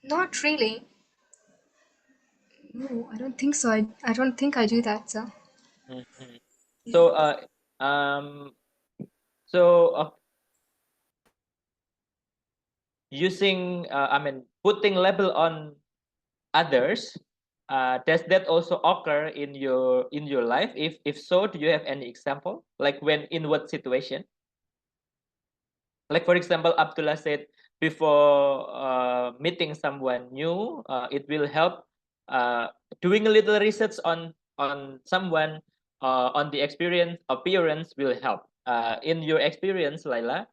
Not really. No, I don't think so. I don't think I do that. So Mm-hmm. So um so using I mean putting label on others, does that also occur in your life? If so, do you have any example? Like when in what situation? Like for example, Abdullah said before meeting someone new, it will help doing a little research on someone on the experience appearance will help. In your experience, Laila,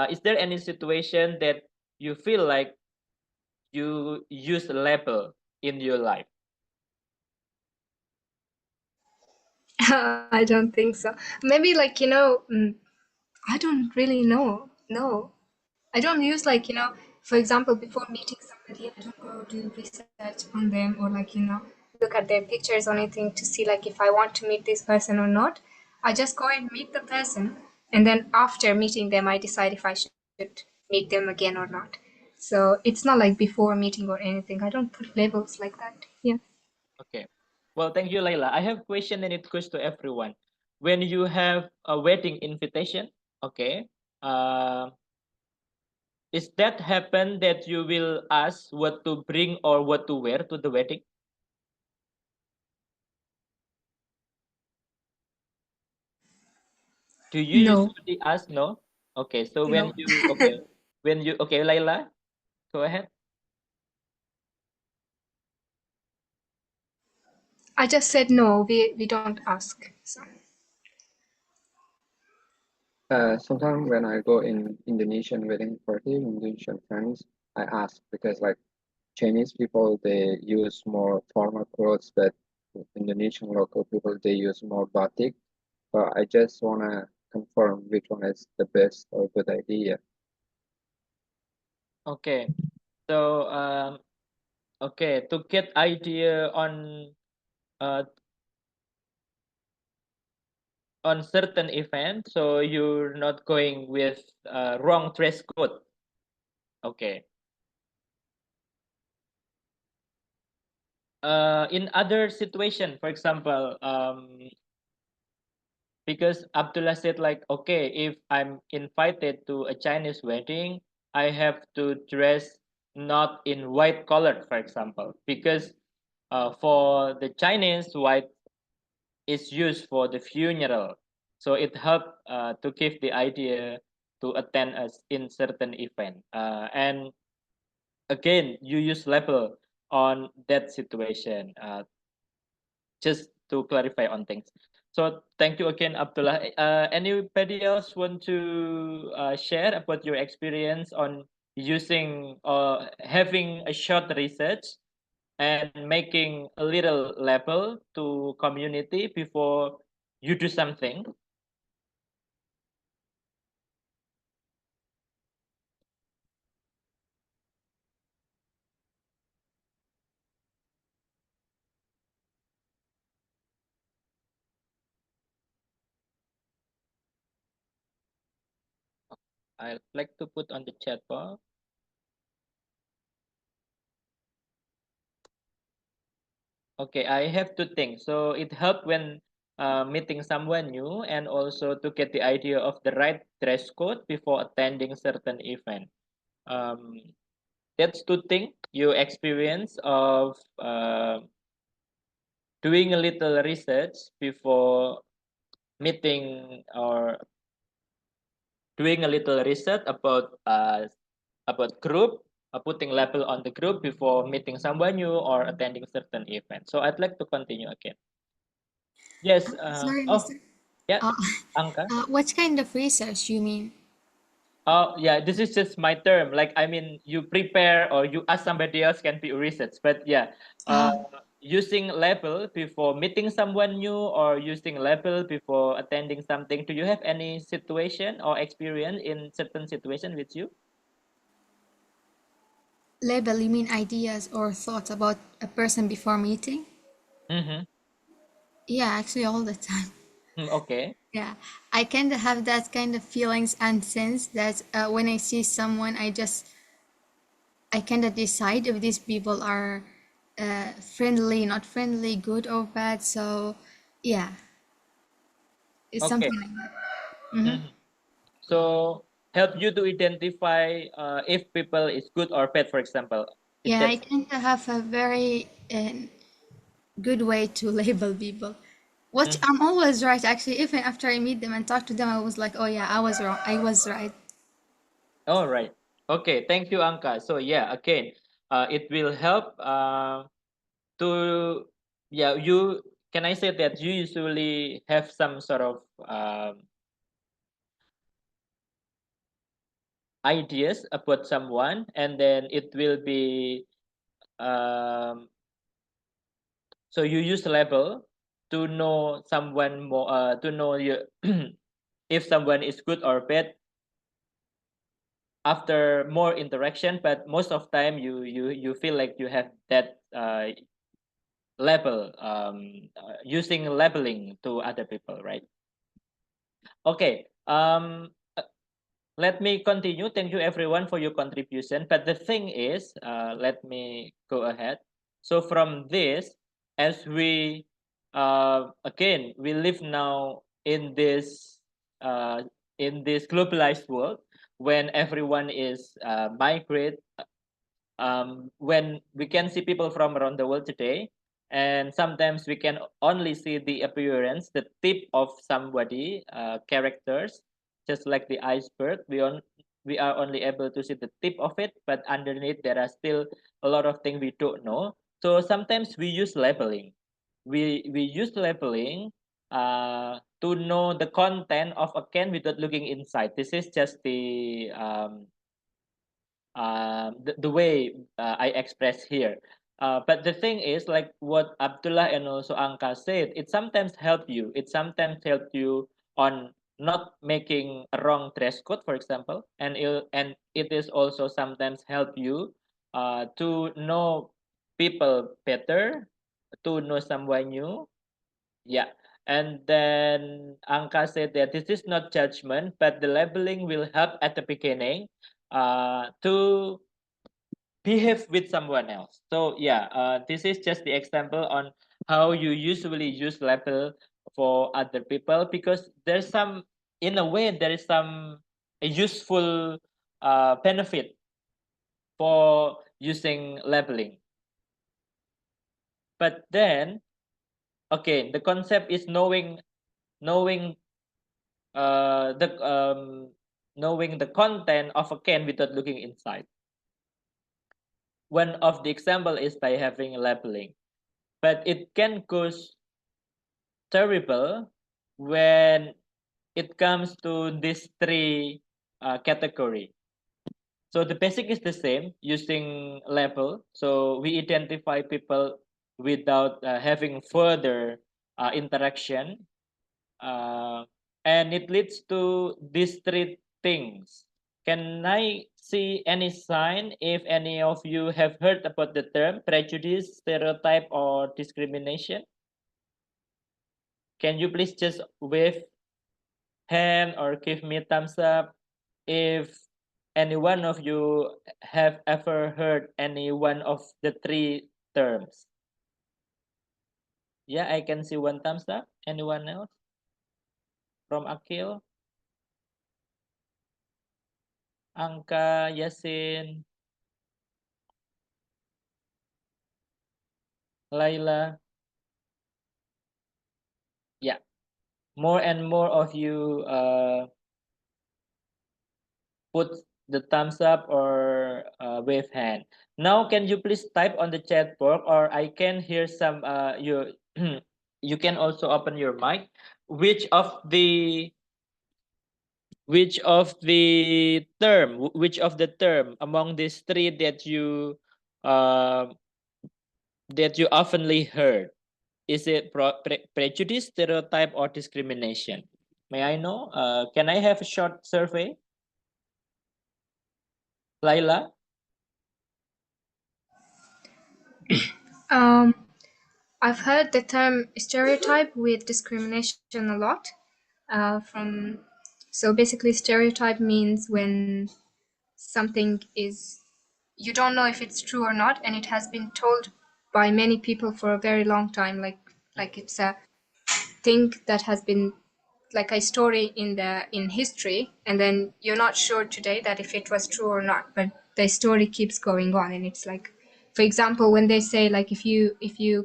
is there any situation that you feel like you use a label in your life? I don't think so. Maybe like, you know, I don't really know. No, I don't use like, you know, for example, before meeting somebody, I don't go do research on them or like, you know, look at their pictures or anything to see like if I want to meet this person or not. I just go and meet the person, and then after meeting them, I decide if I should meet them again or not. So it's not like before meeting or anything. I don't put labels like that. Yeah. Okay. Well, thank you, Layla. I have a question and it goes to everyone. When you have a wedding invitation, okay, uh, is that happen that you will ask what to bring or what to wear to the wedding? Do you No, usually ask no? Okay, so when no. you okay, Layla, go ahead. I just said no. We don't ask. So. Sometimes when I go in Indonesian wedding party, Indonesian friends, I ask because like Chinese people they use more formal clothes, but Indonesian local people they use more batik. But I just wanna confirm which one is the best or good idea. Okay. So okay, to get idea uh on certain event, so you're not going with wrong dress code. Okay. In other situation, for example, because Abdullah said like, okay, if I'm invited to a Chinese wedding, I have to dress not in white color, for example, because for the Chinese, white is used for the funeral, so it helped to give the idea to attend us in certain event. And again, you use label on that situation. Just to clarify on things. So thank you again, Abdullah. Anybody else want to share about your experience on using or having a short research and making a little label to community before you do something? I'd like to put on the chat box. Okay, I have two things. So it helped when meeting someone new and also to get the idea of the right dress code before attending certain event. Um, that's two things you experience of doing a little research before meeting or doing a little research about group putting label on the group before meeting someone new or attending certain event. So I'd like to continue again. Yes. Sorry, Oh, Mr. yeah, Uh, Anka. what kind of research you mean? Oh, yeah, this is just my term. Like, I mean, you prepare or you ask somebody else can be research. But yeah, uh, using label before meeting someone new or using label before attending something. Do you have any situation or experience in certain situation with you? Label, you mean ideas or thoughts about a person before meeting? Mm-hmm. Yeah, actually all the time. Okay. Yeah, I kind of have that kind of feelings and sense that when I see someone, I kind of decide if these people are friendly, not friendly, good or bad. So, yeah, it's Okay. something like that. Mm-hmm. Mhm. So help you to identify if people is good or bad, for example. Is Yeah, I that kind of have a very good way to label people. Which Mhm. I'm always right, actually. Even after I meet them and talk to them, I was like, oh yeah, I was wrong. I was right. All right. Okay. Thank you, Anka. So yeah, again, it will help to yeah. You can I say that you usually have some sort of ideas about someone, and then it will be um, so you use label to know someone more to know you if someone is good or bad after more interaction, but most of time you feel like you have that label using labeling to other people, right? Okay. Let me continue. Thank you everyone for your contribution. But the thing is, let me go ahead. So from this, as we again we live now in this globalized world when everyone is migrate, when we can see people from around the world today, and sometimes we can only see the appearance, the tip of somebody characters, just like the iceberg. We are only able to see the tip of it, but underneath there are still a lot of things we don't know. So sometimes we use labeling. We use labeling to know the content of a can without looking inside. This is just the way I express here. But the thing is, like what Abdullah and also Anka said, it sometimes help you. It sometimes help you on not making a wrong dress code, for example, and it is also sometimes help you to know people better, to know someone new. Yeah. And then Anka said that this is not judgment, but the labeling will help at the beginning to behave with someone else. So yeah, this is just the example on how you usually use label for other people, because there's some, in a way, there is some a useful benefit for using labeling. But then again, the concept is knowing the knowing the content of a can without looking inside. One of the example is by having labeling, but it can cause terrible when it comes to these three category. So the basic is the same using label. So we identify people without having further interaction, uh, and it leads to these three things. Can I see any sign if any of you have heard about the term prejudice, stereotype, or discrimination? Can you please just wave hand or give me thumbs up if any one of you have ever heard any one of the three terms? Yeah, I can see one thumbs up. Anyone else? From Akil, Angka, Yasin, Laila. Yeah, more and more of you put the thumbs up or wave hand. Now, can you please type on the chat box, or I can hear some you you can also open your mic. Which of the which of the term among these three uh, that you oftenly heard? Is it prejudice, stereotype, or discrimination? May I know? Can I have a short survey? Laila? Um, I've heard the term stereotype with discrimination a lot. So basically, stereotype means when something is, you don't know if it's true or not, and it has been told by many people for a very long time, like it's a thing that has been like a story in history, and then you're not sure today that if it was true or not, but the story keeps going on. And it's like, for example, when they say like if you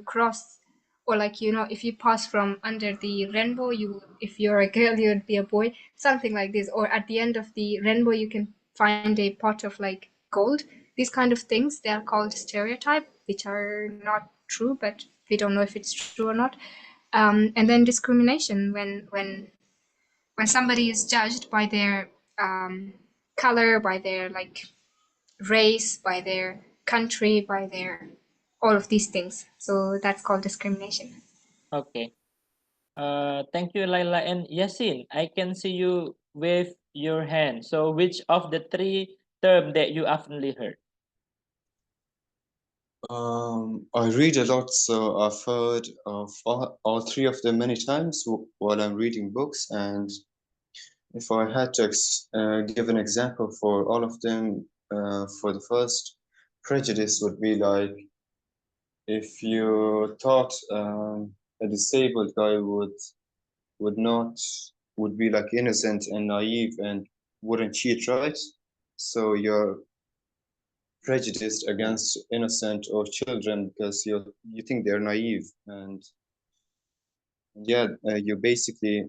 cross, or like, if you pass from under the rainbow, you, if you're a girl, you would be a boy, something like this. Or at the end of the rainbow you can find a pot of like gold. These kind of things, they are called stereotype, which are not true, but we don't know if it's true or not. And then discrimination, when somebody is judged by their color, by their like race, by their country, by their all of these things. So that's called discrimination. Okay. Thank you, Laila. And Yasin, I can see you wave your hand. So which of the three term that you oftenly heard? I read a lot, so I've heard of all three of them many times while I'm reading books. And if I had to give an example for all of them, for the first, prejudice would be like if you thought a disabled guy would be like innocent and naive and wouldn't cheat, right? So you're prejudiced against innocent or children because you think they're naive, and yeah, you basically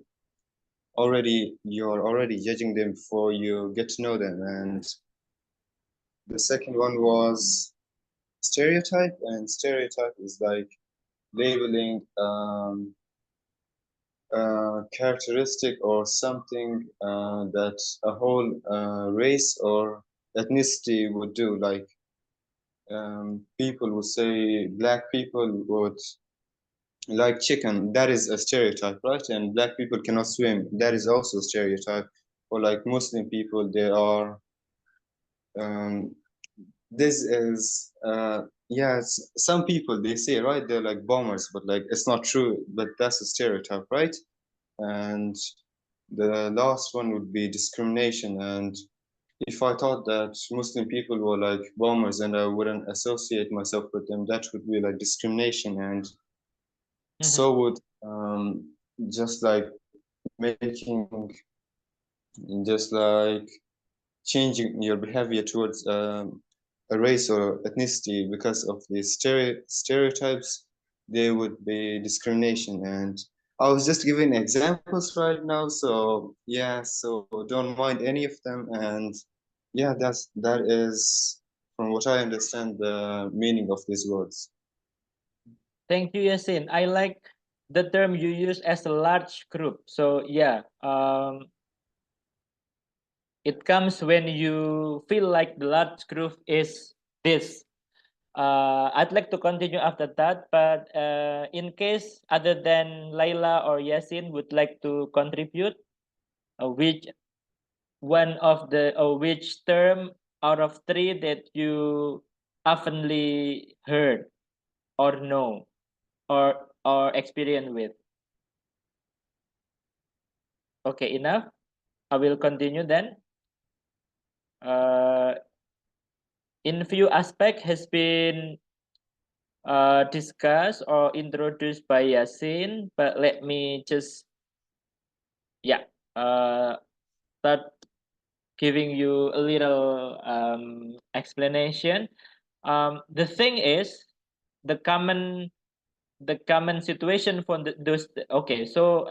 you're already judging them before you get to know them. And the second one was stereotype, and stereotype is like labeling characteristic or something that a whole race or ethnicity would do. Like people would say black people would like chicken. That is a stereotype, right? And black people cannot swim. That is also a stereotype. Or like Muslim people, they are. This is yeah. Some people they say, right, they're like bombers, but like it's not true. But that's a stereotype, right? And the last one would be discrimination. And if I thought that Muslim people were like bombers and I wouldn't associate myself with them, that would be like discrimination. And so would just like making, just like changing your behavior towards a race or ethnicity because of the stereotypes, there would be discrimination. And I was just giving examples right now, so yeah, so don't mind any of them. And yeah, that is, from what I understand, the meaning of these words. Thank you, Yasin. I like the term you use as a large group. So yeah, it comes when you feel like the large group is this. I'd like to continue after that, but in case other than Laila or Yasin would like to contribute, which one of the which term out of three that you oftenly heard or know or experience with? Okay, enough. I will continue then. In few aspect has been discussed or introduced by Yasin, but let me just start giving you a little explanation. The thing is, the common situation for those. Okay, so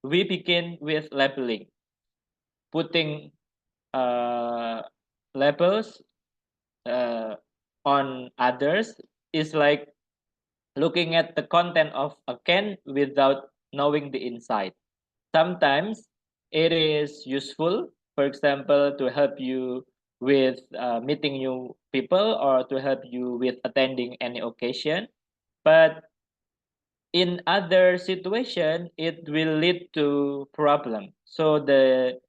we begin with labeling, putting labels on others is like looking at the content of a can without knowing the inside. Sometimes it is useful, for example, to help you with meeting new people or to help you with attending any occasion. But in other situation, it will lead to problem. So the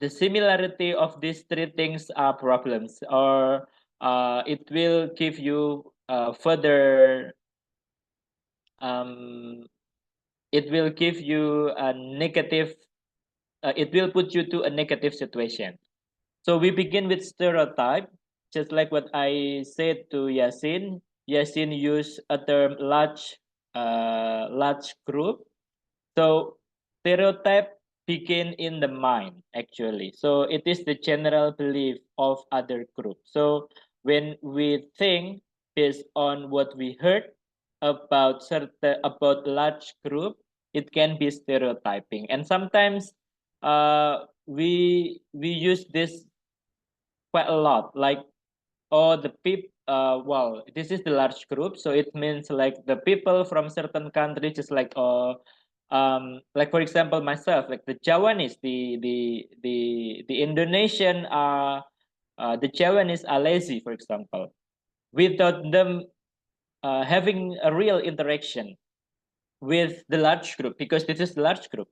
similarity of these three things are problems, or it will give you further it will give you a negative it will put you to a negative situation. So we begin with stereotype, just like what I said to Yasin. Yasin used a term large group. So stereotype begin in the mind actually. So it is the general belief of other group. So when we think based on what we heard about large group, it can be stereotyping. And sometimes we use this quite a lot, like, oh, the people, well, this is the large group, so it means like the people from certain country, just like for example myself, like the Javanese, the Indonesian the Javanese are lazy, for example, without them having a real interaction with the large group, because this is the large group.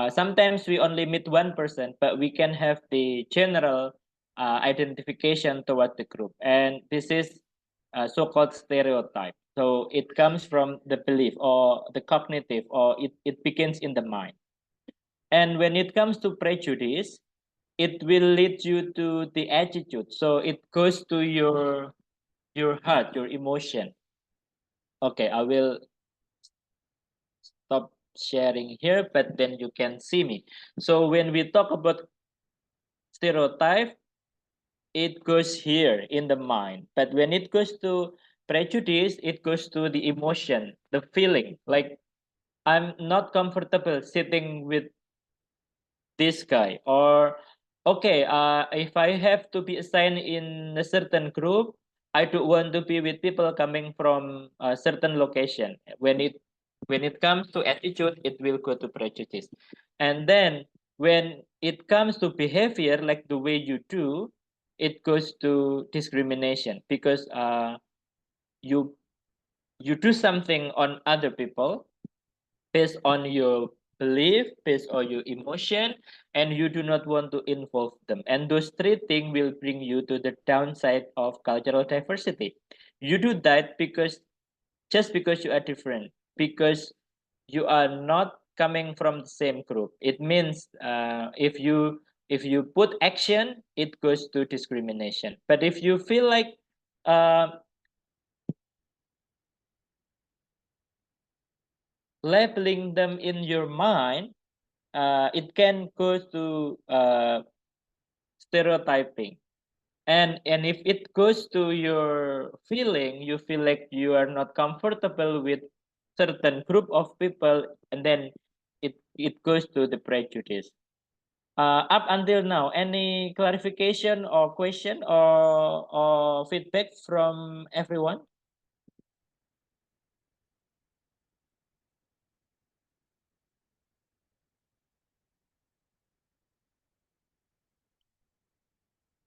Sometimes we only meet 1%, but we can have the general identification toward the group. And this is so-called stereotype. So it comes from the belief or the cognitive, or it begins in the mind. And when it comes to prejudice, it will lead you to the attitude. So it goes to your heart, your emotion. Okay, I will stop sharing here, but then you can see me. So when we talk about stereotype, it goes here in the mind. But when it goes to prejudice, it goes to the emotion, the feeling. Like, I'm not comfortable sitting with this guy. Or, okay, if I have to be assigned in a certain group, I don't want to be with people coming from a certain location. When it comes to attitude, it will go to prejudice. And then when it comes to behavior, like the way you do, it goes to discrimination, because you you do something on other people based on your belief, based on your emotion, and you do not want to involve them. And those three things will bring you to the downside of cultural diversity. You do that just because you are different, because you are not coming from the same group. It means if you put action, it goes to discrimination. But if you feel like uh, labeling them in your mind, it can go to stereotyping. And if it goes to your feeling, you feel like you are not comfortable with certain group of people, and then it goes to the prejudice. Up until now, any clarification or question or feedback from everyone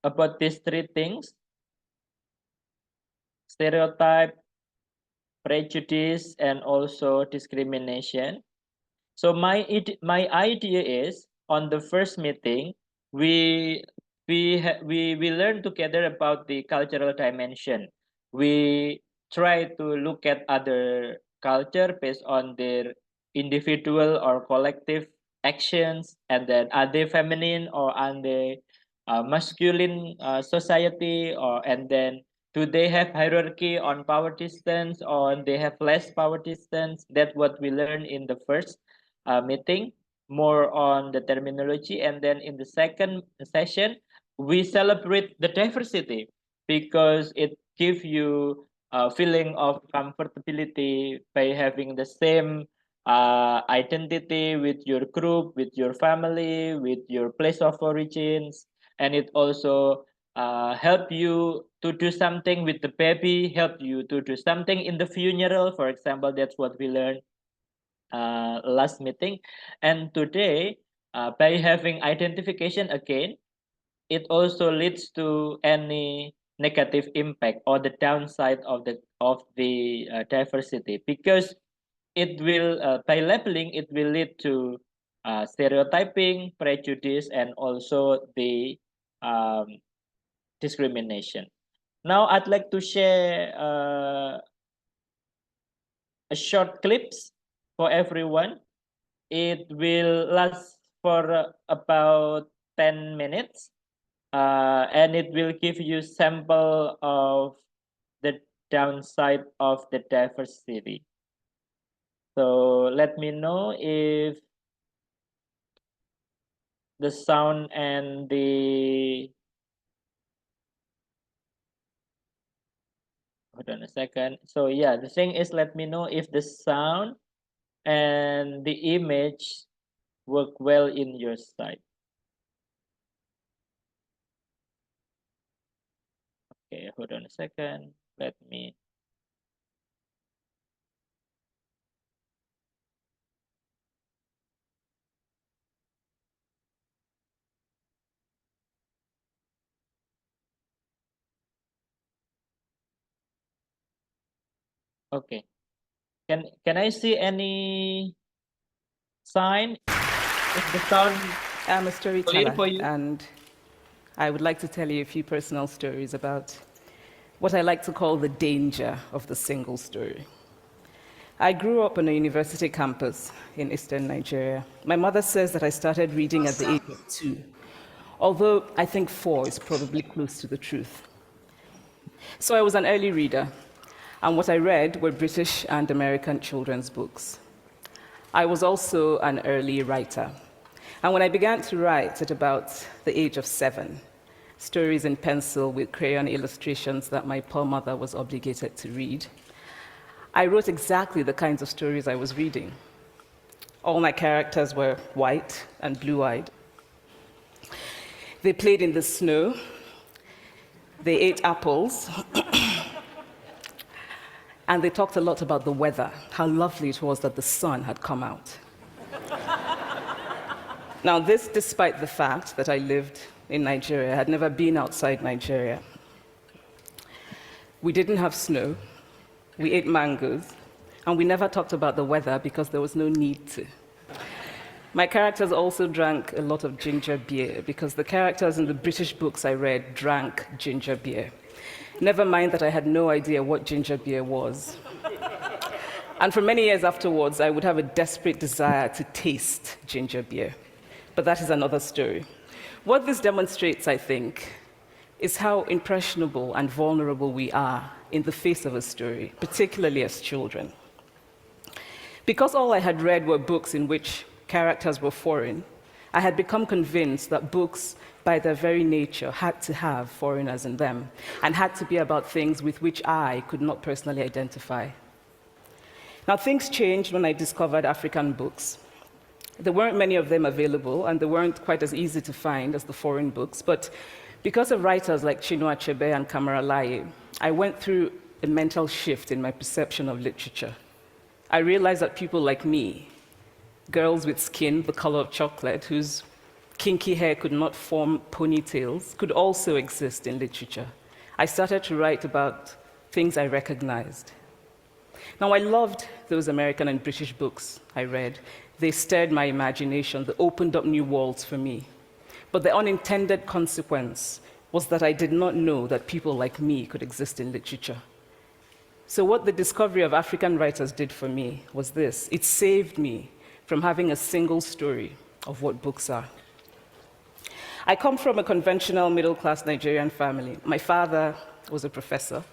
about these three things: stereotype, prejudice, and also discrimination? So my idea is, on the first meeting, we learn together about the cultural dimension. We try to look at other culture based on their individual or collective actions, and then are they feminine or are they masculine society, or and then do they have hierarchy on power distance, or they have less power distance? That's what we learn in the first meeting, more on the terminology. And then in the second session, we celebrate the diversity, because it gives you a feeling of comfortability by having the same identity with your group, with your family, with your place of origins, and it also help you to do something with the baby, help you to do something in the funeral. For example, that's what we learned last meeting. And today, by having identification again, it also leads to any negative impact or the downside of the diversity, because it will by labeling it will lead to stereotyping, prejudice, and also the um, discrimination. Now I'd like to share a short clips for everyone. It will last for about 10 minutes, and it will give you sample of the downside of the diversity. So let me know if the sound and the, hold on a second. So yeah, the thing is, let me know if the sound and the image work well in your site. Okay, hold on a second. Let me. Okay. Can I see any sign if the sound I'm a clear storyteller, for you? and I would like to tell you a few personal stories about what I like to call the danger of the single story. I grew up on a university campus in eastern Nigeria. My mother says that I started reading at the age of 2, although I think 4 is probably close to the truth. So I was an early reader, and what I read were British and American children's books. I was also an early writer. And when I began to write at about the age of 7, stories in pencil with crayon illustrations that my poor mother was obligated to read, I wrote exactly the kinds of stories I was reading. All my characters were white and blue-eyed. They played in the snow. They ate apples. And they talked a lot about the weather, how lovely it was that the sun had come out. Now, this despite the fact that I lived in Nigeria, I had never been outside Nigeria. We didn't have snow, we ate mangoes, and we never talked about the weather because there was no need to. My characters also drank a lot of ginger beer because the characters in the British books I read drank ginger beer. Never mind that I had no idea what ginger beer was. And for many years afterwards, I would have a desperate desire to taste ginger beer. But that is another story. What this demonstrates, I think, is how impressionable and vulnerable we are in the face of a story, particularly as children. Because all I had read were books in which characters were foreign, I had become convinced that books, by their very nature, had to have foreigners in them and had to be about things with which I could not personally identify. Now, things changed when I discovered African books. There weren't many of them available, and they weren't quite as easy to find as the foreign books, but because of writers like Chinua Achebe and Kamara Laye, I went through a mental shift in my perception of literature. I realized that people like me, girls with skin the color of chocolate, whose kinky hair could not form ponytails, could also exist in literature. I started to write about things I recognized. Now, I loved those American and British books I read. They stirred my imagination, they opened up new worlds for me. But the unintended consequence was that I did not know that people like me could exist in literature. So what the discovery of African writers did for me was this: it saved me from having a single story of what books are. I come from a conventional middle-class Nigerian family. My father was a professor.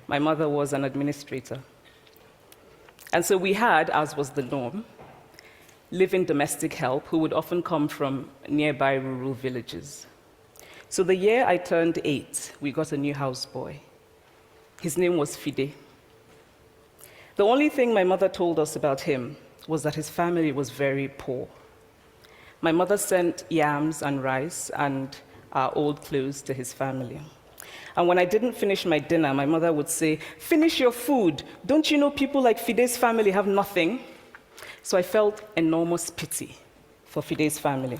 My mother was an administrator. And so we had, as was the norm, live-in domestic help who would often come from nearby rural villages. So the year I turned 8, we got a new houseboy. His name was Fide. The only thing my mother told us about him was that his family was very poor. My mother sent yams and rice and old clothes to his family. And when I didn't finish my dinner, my mother would say, "Finish your food. Don't you know people like Fide's family have nothing?" So I felt enormous pity for Fide's family.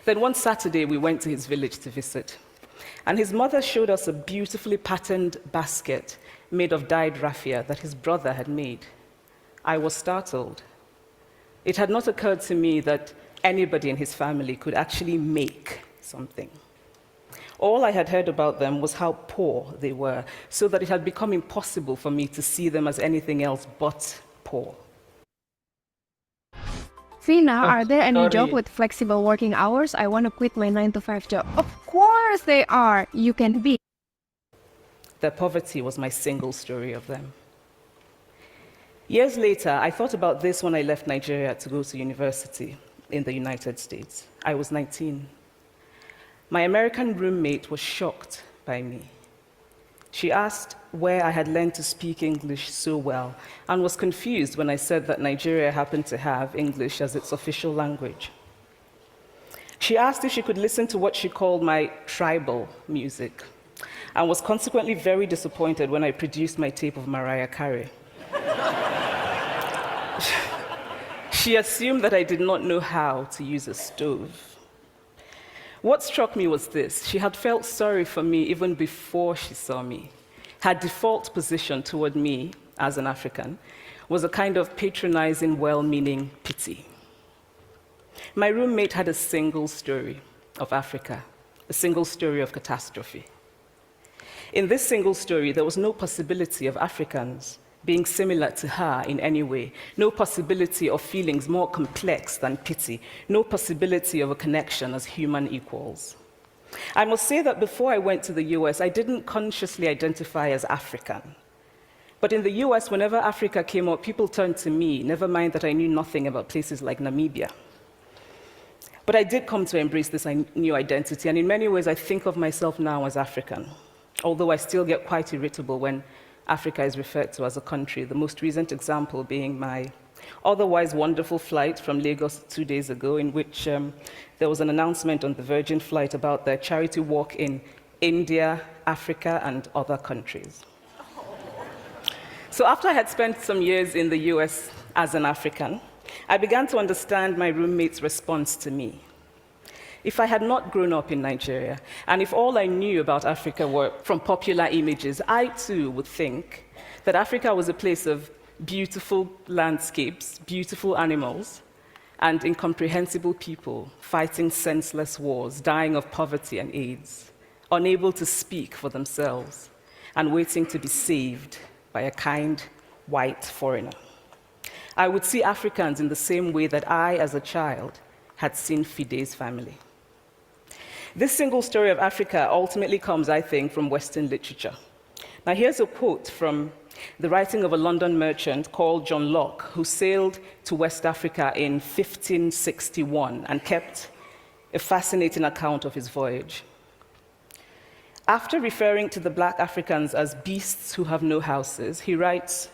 Then one Saturday, we went to his village to visit. And his mother showed us a beautifully patterned basket made of dyed raffia that his brother had made. I was startled. It had not occurred to me that anybody in his family could actually make something. All I had heard about them was how poor they were, so that it had become impossible for me to see them as anything else but poor. Fina, are there any jobs Sorry. with flexible working hours? I want to quit my 9-to-5 job. Of course they are. You can be. Their poverty was my single story of them. Years later, I thought about this when I left Nigeria to go to university in the United States. I was 19. My American roommate was shocked by me. She asked where I had learned to speak English so well and was confused when I said that Nigeria happened to have English as its official language. She asked if she could listen to what she called my tribal music and was consequently very disappointed when I produced my tape of Mariah Carey. She assumed that I did not know how to use a stove. What struck me was this: she had felt sorry for me even before she saw me. Her default position toward me, as an African, was a kind of patronizing, well-meaning pity. My roommate had a single story of Africa, a single story of catastrophe. In this single story, there was no possibility of Africans being similar to her in any way, no possibility of feelings more complex than pity, no possibility of a connection as human equals. I must say that before I went to the US, I didn't consciously identify as African. But in the US, whenever Africa came up, people turned to me, never mind that I knew nothing about places like Namibia. But I did come to embrace this new identity, and in many ways, I think of myself now as African, although I still get quite irritable when Africa is referred to as a country, the most recent example being my otherwise wonderful flight from Lagos 2 days ago, in which there was an announcement on the Virgin flight about their charity walk in India, Africa, and other countries. So after I had spent some years in the US as an African, I began to understand my roommate's response to me. If I had not grown up in Nigeria, and if all I knew about Africa were from popular images, I too would think that Africa was a place of beautiful landscapes, beautiful animals, and incomprehensible people fighting senseless wars, dying of poverty and AIDS, unable to speak for themselves, and waiting to be saved by a kind white foreigner. I would see Africans in the same way that I, as a child, had seen Fide's family. This single story of Africa ultimately comes, I think, from Western literature. Now, here's a quote from the writing of a London merchant called John Locke, who sailed to West Africa in 1561 and kept a fascinating account of his voyage. After referring to the black Africans as beasts who have no houses, he writes,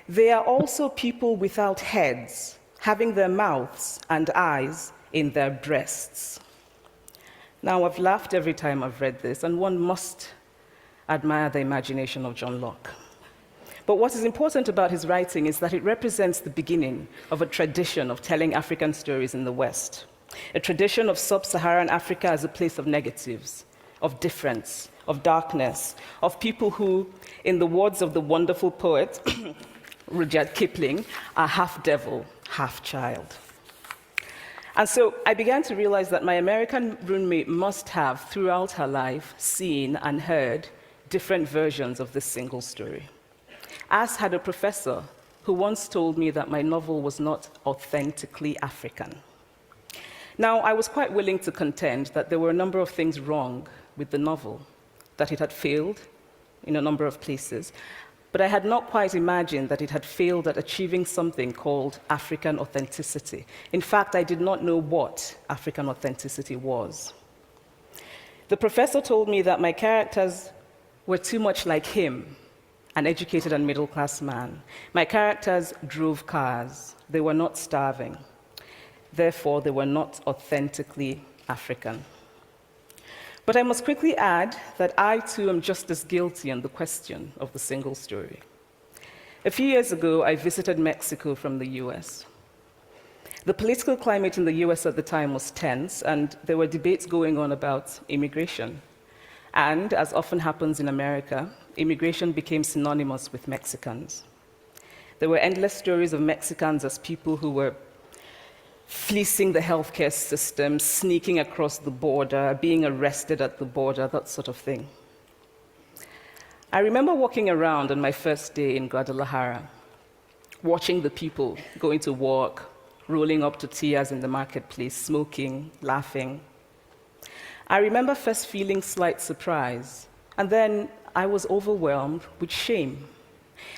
"They are also people without heads, having their mouths and eyes in their breasts." Now, I've laughed every time I've read this, and one must admire the imagination of John Locke. But what is important about his writing is that it represents the beginning of a tradition of telling African stories in the West, a tradition of sub-Saharan Africa as a place of negatives, of difference, of darkness, of people who, in the words of the wonderful poet Rudyard Kipling, are half devil, half child. And so I began to realize that my American roommate must have, throughout her life, seen and heard different versions of this single story. As had a professor who once told me that my novel was not authentically African. Now, I was quite willing to contend that there were a number of things wrong with the novel, that it had failed in a number of places, but I had not quite imagined that it had failed at achieving something called African authenticity. In fact, I did not know what African authenticity was. The professor told me that my characters were too much like him an educated and middle-class man. My characters drove cars. They were not starving. Therefore, they were not authentically African. But I must quickly add that I too am just as guilty on the question of the single story. A few years ago, I visited Mexico from the US. The political climate in the US at the time was tense, and there were debates going on about immigration. And, as often happens in America, immigration became synonymous with Mexicans. There were endless stories of Mexicans as people who were fleecing the healthcare system, sneaking across the border, being arrested at the border, that sort of thing. I remember walking around on my first day in Guadalajara, watching the people going to work, rolling up tortillas in the marketplace, smoking, laughing. I remember first feeling slight surprise, and then I was overwhelmed with shame.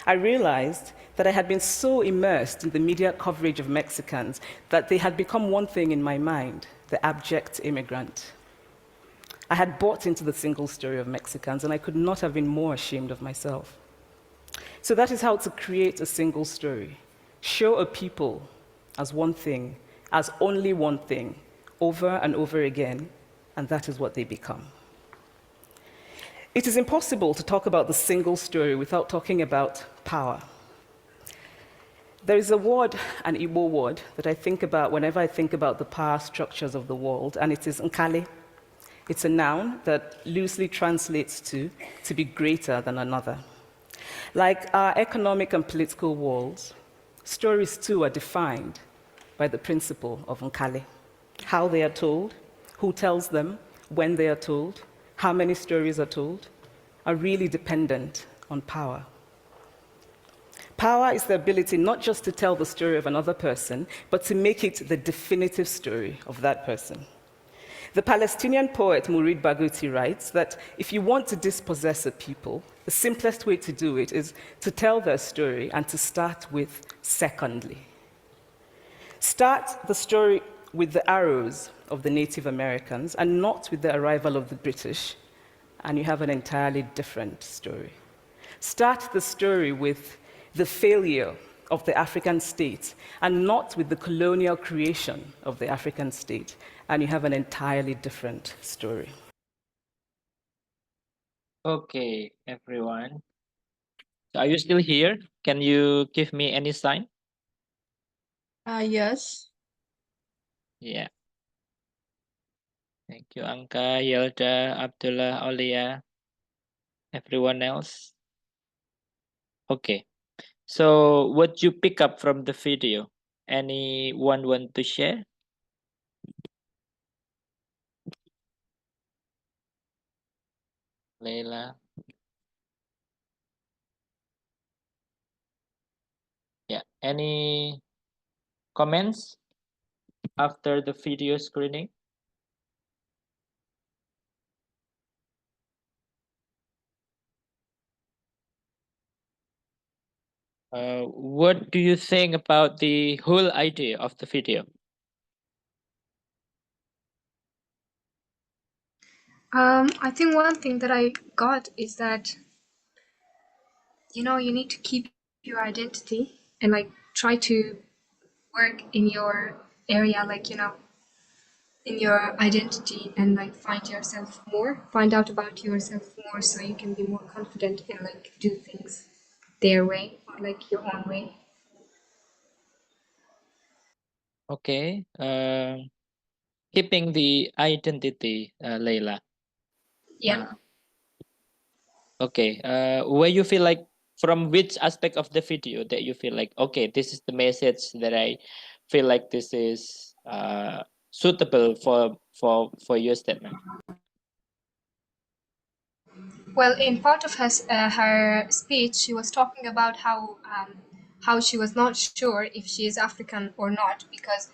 I realized that I had been so immersed in the media coverage of Mexicans that they had become one thing in my mind, the abject immigrant. I had bought into the single story of Mexicans, and I could not have been more ashamed of myself. So that is how to create a single story. Show a people as one thing, as only one thing, over and over again, and that is what they become. It is impossible to talk about the single story without talking about power. There is a word, an Igbo word, that I think about whenever I think about the power structures of the world, and it is nkali. It's a noun that loosely translates to be greater than another. Like our economic and political worlds, stories too are defined by the principle of nkali. How they are told, who tells them, when they are told, how many stories are told, are really dependent on power. Power is the ability not just to tell the story of another person, but to make it the definitive story of that person. The Palestinian poet Mourid Barghouti writes that if you want to dispossess a people, the simplest way to do it is to tell their story and to start with secondly. Start the story with the arrows of the Native Americans and not with the arrival of the British, and you have an entirely different story. Start the story with the failure of the African state and not with the colonial creation of the African state, and you have an entirely different story. Okay, everyone. So are you still here? Can you give me any sign? Yes. Yeah. Thank you, Anka, Yelda, Abdullah, Aulia, everyone else. Okay. So what you pick up from the video? Anyone want to share? Leila. Yeah. Any comments after the video screening? What do you think about the whole idea of the video? I think one thing that I got is that, you know, you need to keep your identity and like try to work in your area, like, you know, in your identity and like find yourself more, find out about yourself more so you can be more confident and like do things their way or like your own way. Okay. Keeping the identity, Leila. Yeah. Okay. Where you feel like from which aspect of the video that you feel like, okay, this is the message that I feel like this is suitable for your statement. Well, in part of her speech, she was talking about how she was not sure if she is African or not because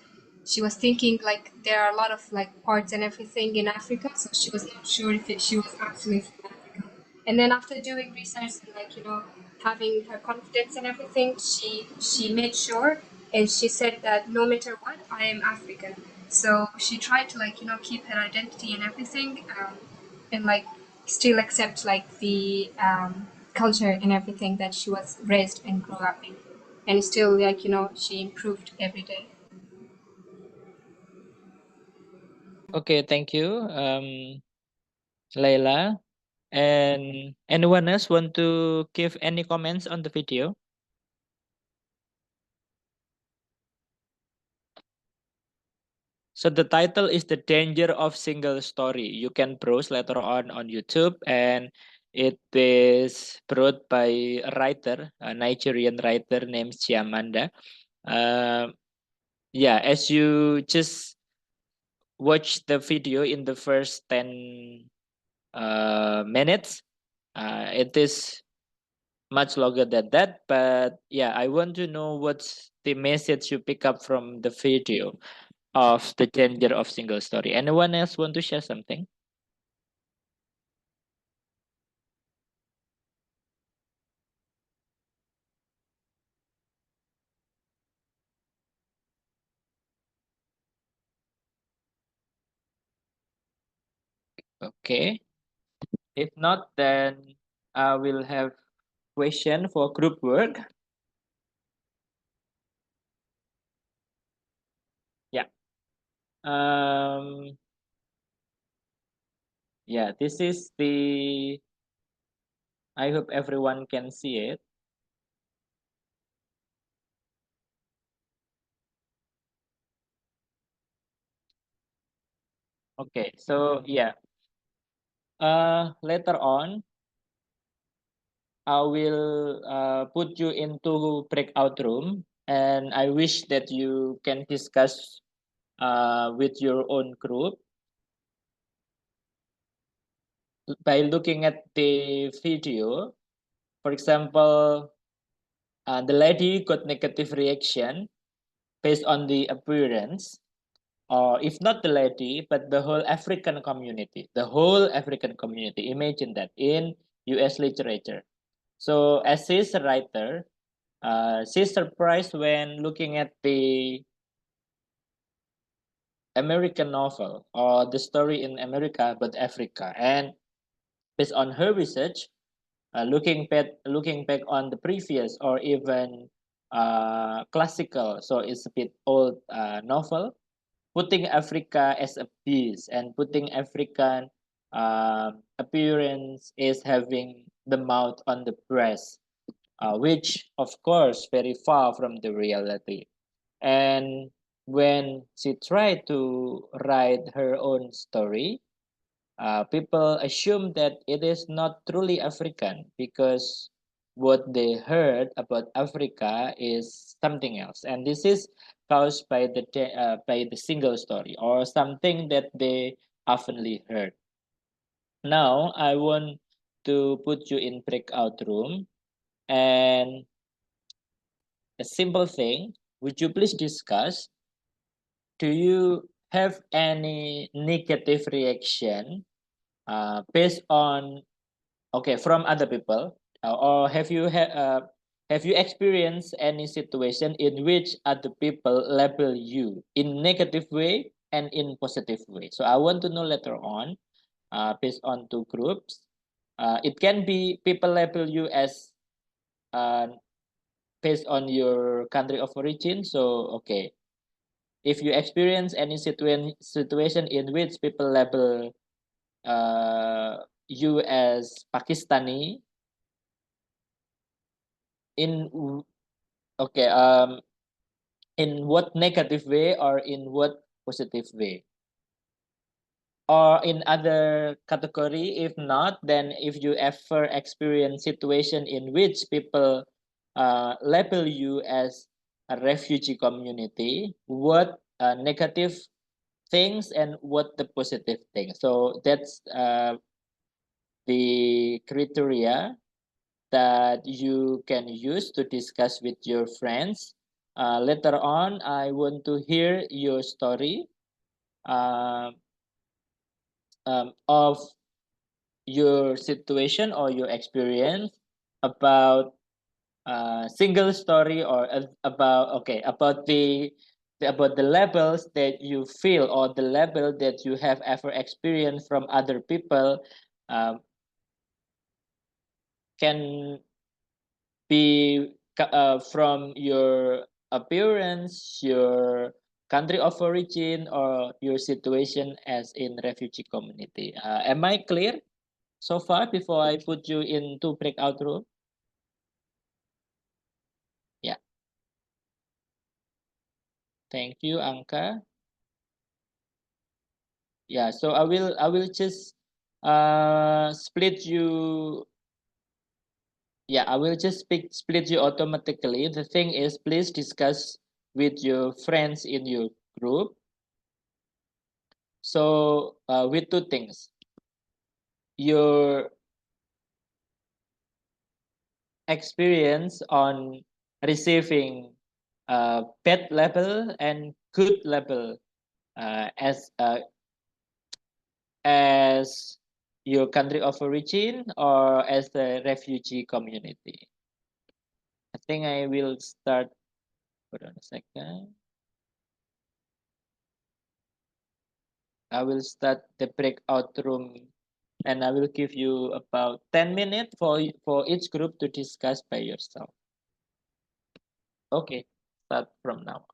she was thinking like there are a lot of like parts and everything in Africa, so she was not sure if she was actually from Africa. And then after doing research and like, you know, having her confidence and everything, she made sure and she said that no matter what, I am African. So she tried to like, you know, keep her identity and everything, and like still accept like the culture and everything that she was raised and grew up in, and still like she improved every day. Okay, thank you, Layla. And anyone else want to give any comments on the video? So the title is The Danger of Single Story. You can browse later on YouTube, and it is brought by a writer, a Nigerian writer named Chiamanda. Yeah, as you just watch the video in the first 10 minutes, it is much longer than that, but yeah, I want to know what's the message you pick up from the video of The Danger of Single Story. Anyone else want to share something? Okay, if not, then I will have question for group work. Yeah. Yeah, this is the, I hope everyone can see it. Okay, so yeah, later on I will put you into breakout room, and I wish that you can discuss with your own group by looking at the video. For example, the lady got negative reaction based on the appearance, or if not the lady, but the whole African community, the whole African community. Imagine that in US literature. So as she's a writer, she's surprised when looking at the American novel or the story in America but Africa. And based on her research, looking back on the previous or even classical, so it's a bit old novel, putting Africa as a piece and putting African appearance is having the mouth on the breast, which of course very far from the reality. And when she tried to write her own story, people assume that it is not truly African because what they heard about Africa is something else, and this is caused by the single story or something that they oftenly heard. Now I want to put you in breakout room, and a simple thing. Would you please discuss? Do you have any negative reaction based on, okay, from other people, or have you experienced any situation in which other people label you in negative way and in positive way? So I want to know later on, based on two groups. It can be people label you as uh, based on your country of origin. So okay, if you experience any situation in which people label you as Pakistani, in okay, in what negative way or in what positive way, or in other category? If not, then if you ever experience situation in which people label you as a refugee community, what negative things and what the positive things? So that's the criteria that you can use to discuss with your friends. Later on, I want to hear your story uh, of your situation or your experience about single story, or about, okay, about the levels that you feel or the level that you have ever experienced from other people, um, can be from your appearance, your country of origin, or your situation as in refugee community. Am I clear so far before I put you into breakout room? Yeah. Thank you, Anka. Yeah, so I will just split you. Yeah, I will just split you automatically. The thing is, please discuss with your friends in your group. So with two things, your experience on receiving bad level and good level as your country of origin or as the refugee community. I think I will start. Hold on a second. I will start the breakout room and I will give you about 10 minutes for each group to discuss by yourself. Okay, start from now.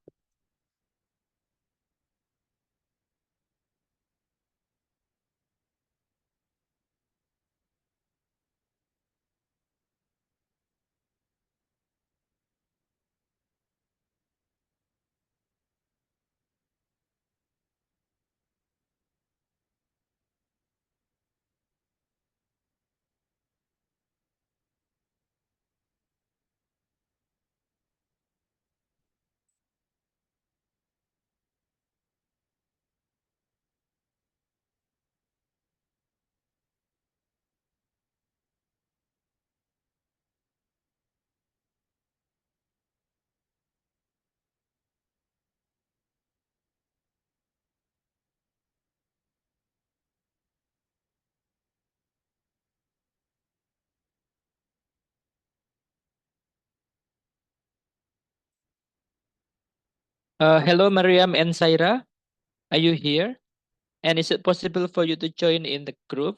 Hello, Mariam and Saira. Are you here? And is it possible for you to join in the group?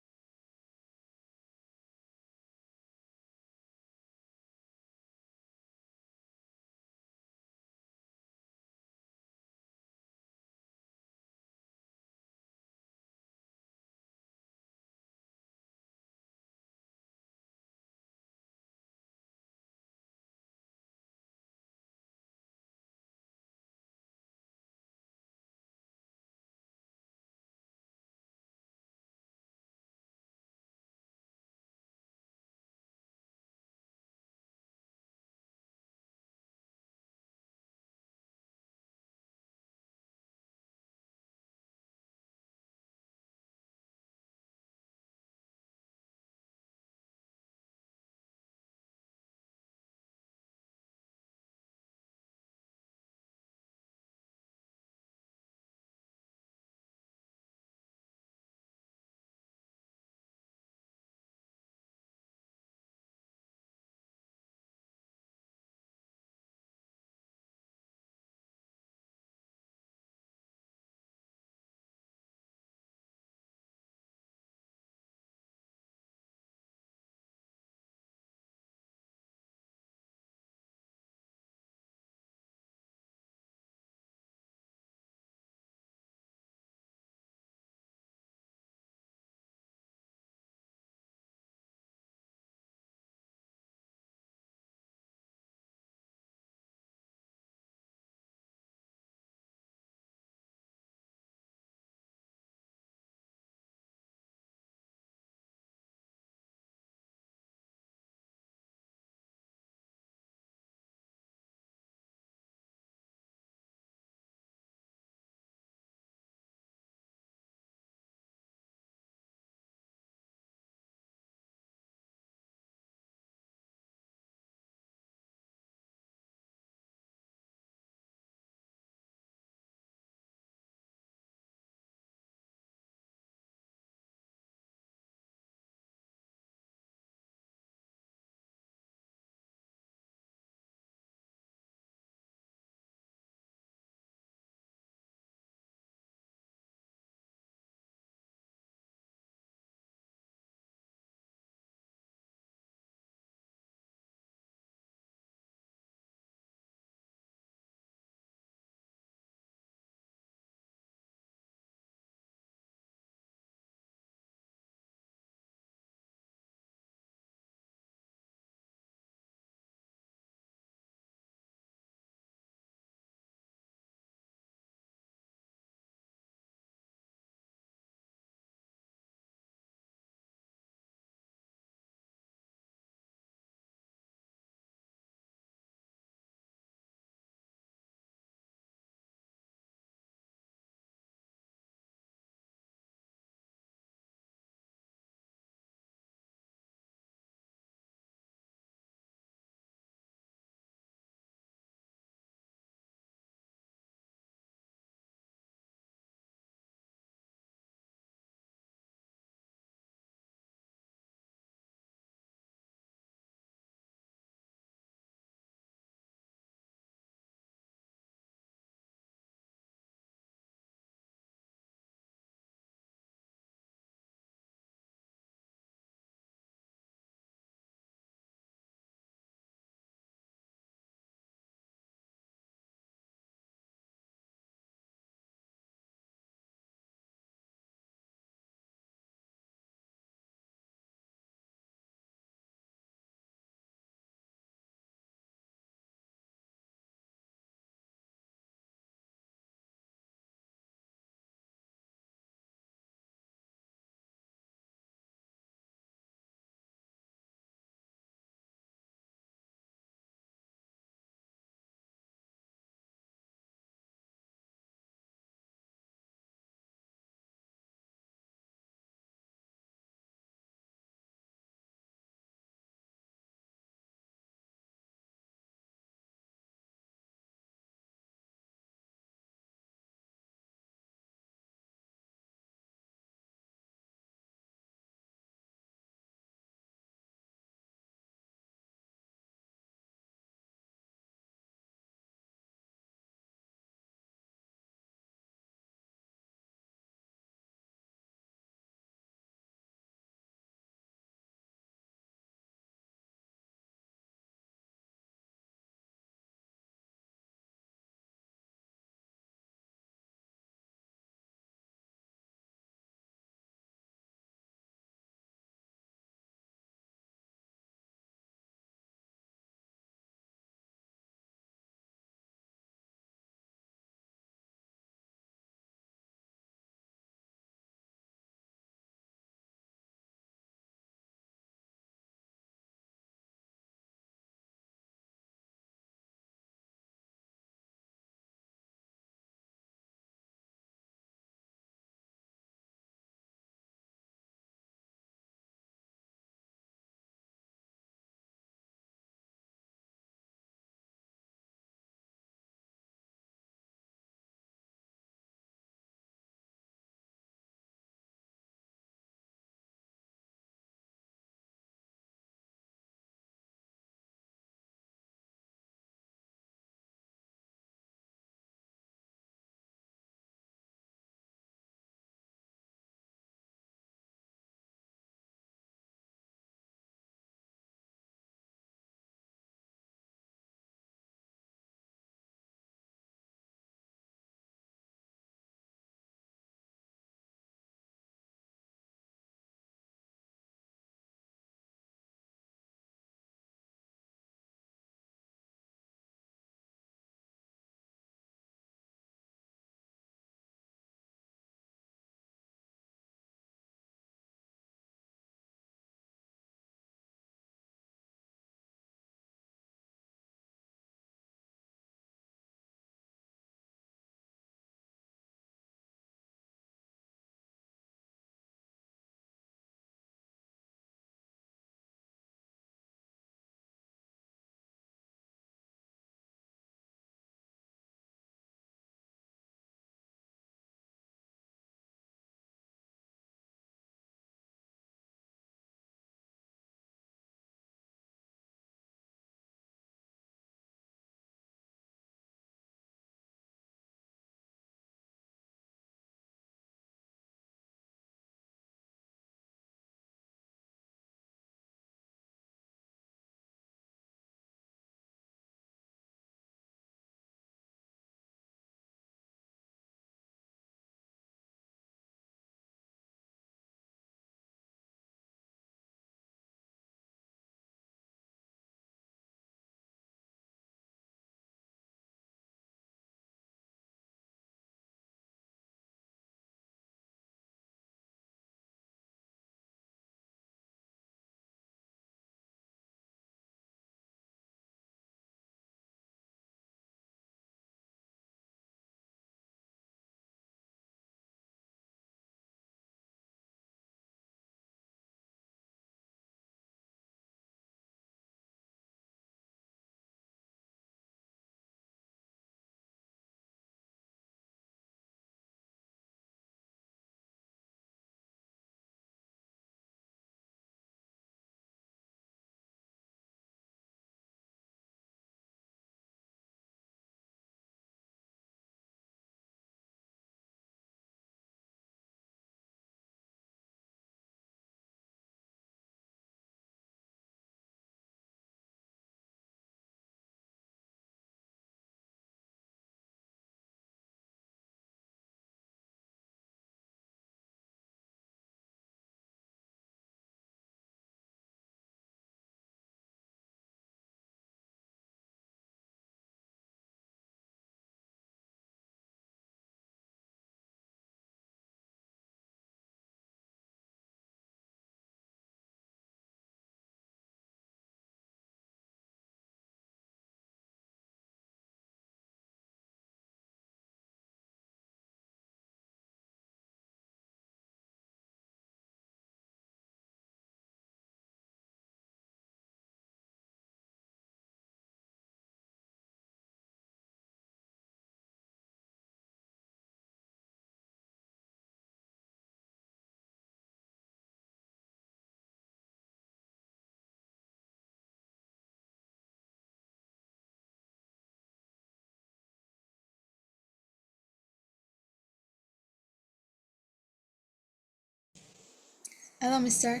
Hello, Mister.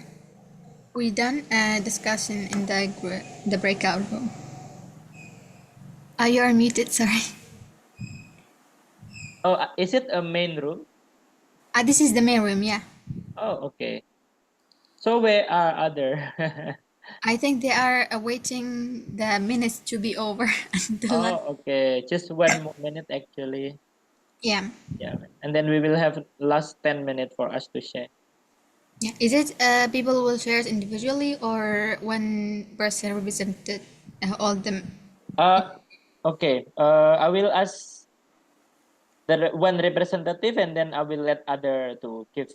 We done a discussion in the breakout room. You are muted. Sorry. Oh, is it a main room? This is the main room. Yeah. Oh, okay. So where are other? I think they are awaiting the minutes to be over. Oh, okay. Just 1 more minute actually. Yeah. Yeah, and then we will have last 10 minutes for us to share. Yeah. Is it people will share it individually or one person represented all them? Okay. I will ask the one representative, and then I will let other to give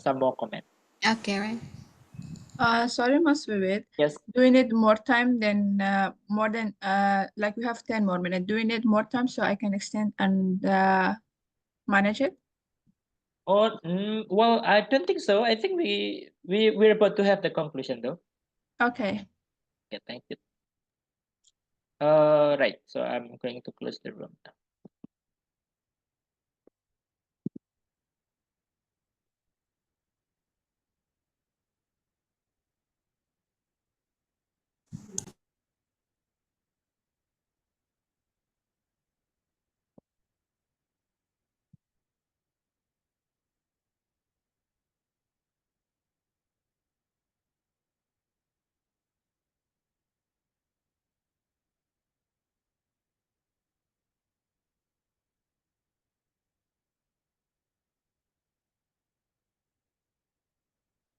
some more comment. Okay, right. Sorry, Mas Vivek. Yes. Do we need more time than more than like we have 10 more minutes? Do we need more time so I can extend and manage it? Oh, well, I don't think so. I think we're about to have the conclusion though. Okay. Okay, thank you. Right. So I'm going to close the room now.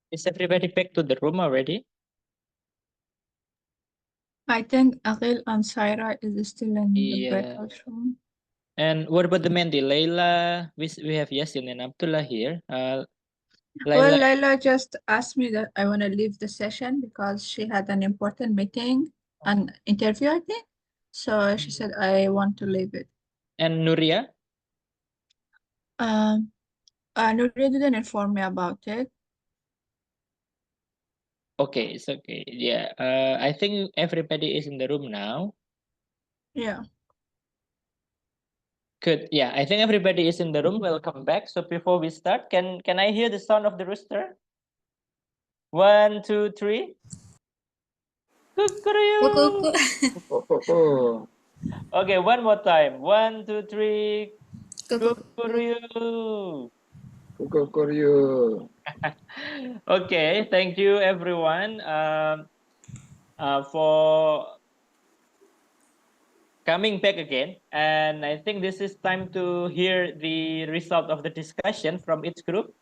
Is everybody back to the room already? I think Akhil and Saira is still in the Yeah. breakout room. And what about the Mandy? Layla, we have Yasin and Abdullah here. Well, Layla, Layla just asked me that I want to leave the session because she had an important meeting, an interview, I think. So she said, I want to leave it. and Nuria? Nuria didn't inform me about it. Okay, it's okay. Yeah. I think everybody is in the room now. Yeah. Good. Yeah, I think everybody is in the room. Welcome back. So before we start, can I hear the sound of the rooster? 1, 2, 3. Kukuruyuk. Okay, one more time. 1, 2, 3. Kukuruyuk. Okay, thank you everyone for coming back again. And I think this is time to hear the result of the discussion from each group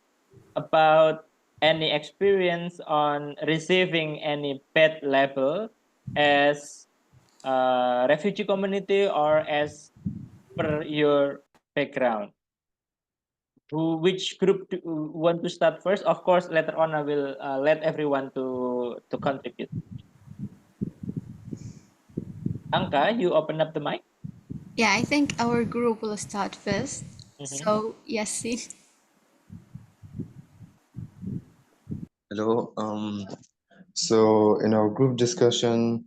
about any experience on receiving any pet label as refugee community or as per your background. Which group want to start first? Of course, later on I will let everyone to contribute. Anka, you open up the mic. Yeah, I think our group will start 1st. So Yasin. Hello. So in our group discussion,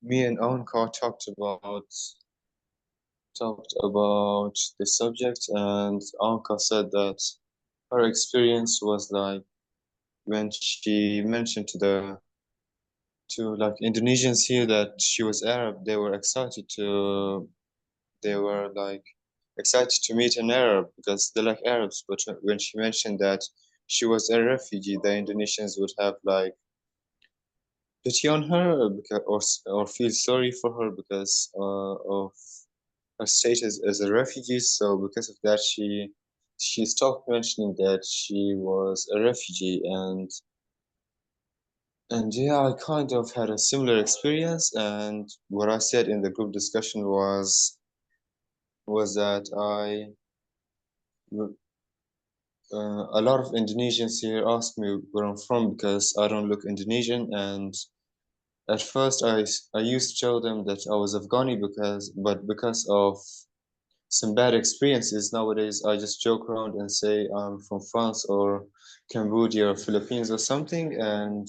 me and Anka talked about the subject, and Anka said that her experience was like when she mentioned to like Indonesians here that she was Arab, they were like excited to meet an Arab because they like Arabs. But when she mentioned that she was a refugee, the Indonesians would have like pity on her or feel sorry for her because of her status as a refugee. So because of that, she stopped mentioning that she was a refugee, and yeah, I kind of had a similar experience. And what I said in the group discussion was that a lot of Indonesians here ask me where I'm from because I don't look Indonesian, and at first I used to tell them that I was Afghani but because of some bad experiences nowadays, I just joke around and say I'm from France or Cambodia or Philippines or something, and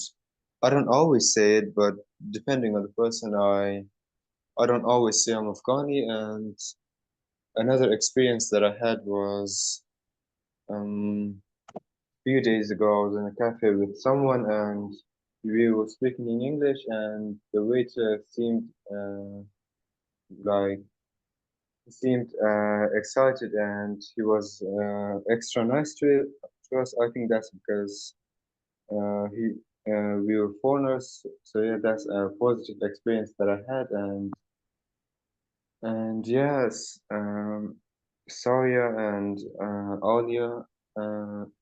I don't always say it, but depending on the person, I don't always say I'm Afghani. And another experience that I had was few days ago, I was in a cafe with someone and we were speaking in English, and the waiter like seemed excited, and he was extra nice to us. I think that's because he we were foreigners, so yeah, that's a positive experience that I had, and yes, Saria and Alia,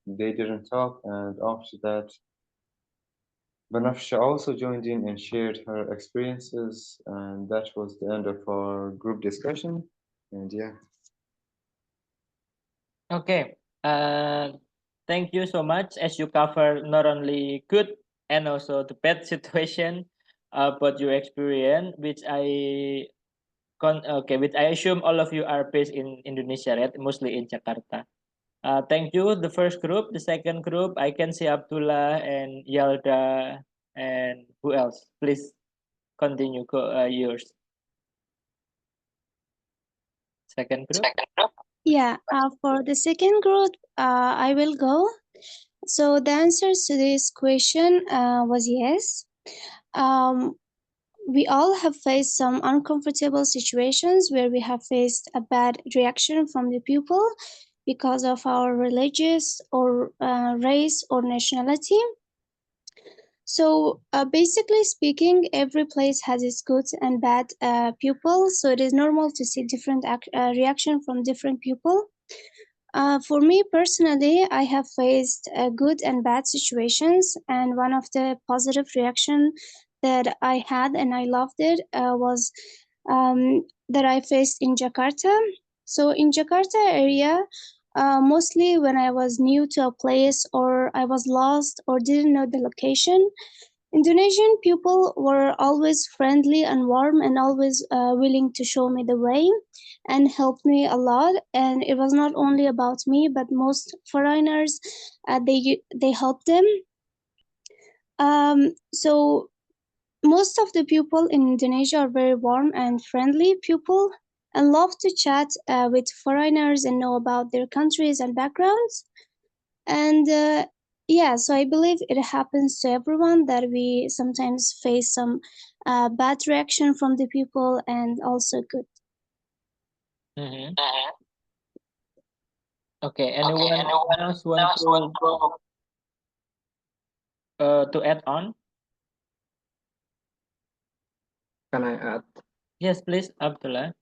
they didn't talk, and after that, Banafsha also joined in and shared her experiences, and that was the end of our group discussion. And yeah. Okay. Thank you so much as you cover not only good and also the bad situation, but your experience, which which I assume all of you are based in Indonesia, right? Mostly in Jakarta. Thank you. The first group, the second group, I can see Abdullah and Yalda and who else? Please continue. Yours. Second group. Yeah, for the second group, I will go. So the answers to this question was yes. We all have faced some uncomfortable situations where we have faced a bad reaction from the people because of our religious or race or nationality. So basically speaking, every place has its good and bad people. So it is normal to see different reaction from different people. For me personally, I have faced good and bad situations, and one of the positive reaction that I had and I loved it was that I faced in Jakarta. So in Jakarta area, mostly when I was new to a place or I was lost or didn't know the location, Indonesian people were always friendly and warm and always willing to show me the way and helped me a lot. And it was not only about me, but most foreigners, they helped them. So most of the people in Indonesia are very warm and friendly people and love to chat with foreigners and know about their countries and backgrounds. And yeah, so I believe it happens to everyone that we sometimes face some bad reaction from the people and also good. Mm-hmm. Okay. Anyone else want to add on? Can I add? Yes, please, Abdullah.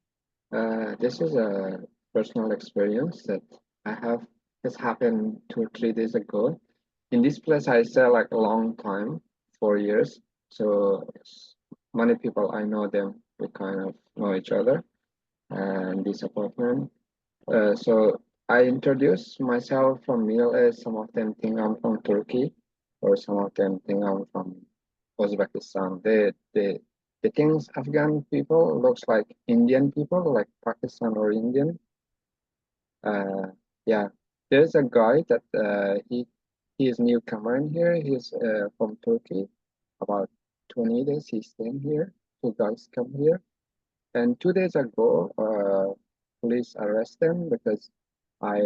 This is a personal experience that I have. This happened 2 or 3 days ago. In this place, I stay like a long time, 4 years. So many people I know them. We kind of know each other. And this apartment. So I introduce myself from Middle East. Some of them think I'm from Turkey, or some of them think I'm from Uzbekistan. They think Afghan people looks like Indian people, like Pakistan or Indian. Yeah, there's a guy that he is newcomer in here. He's from Turkey. About 20 days he's staying here. Two guys come here, and 2 days ago, police arrest them because I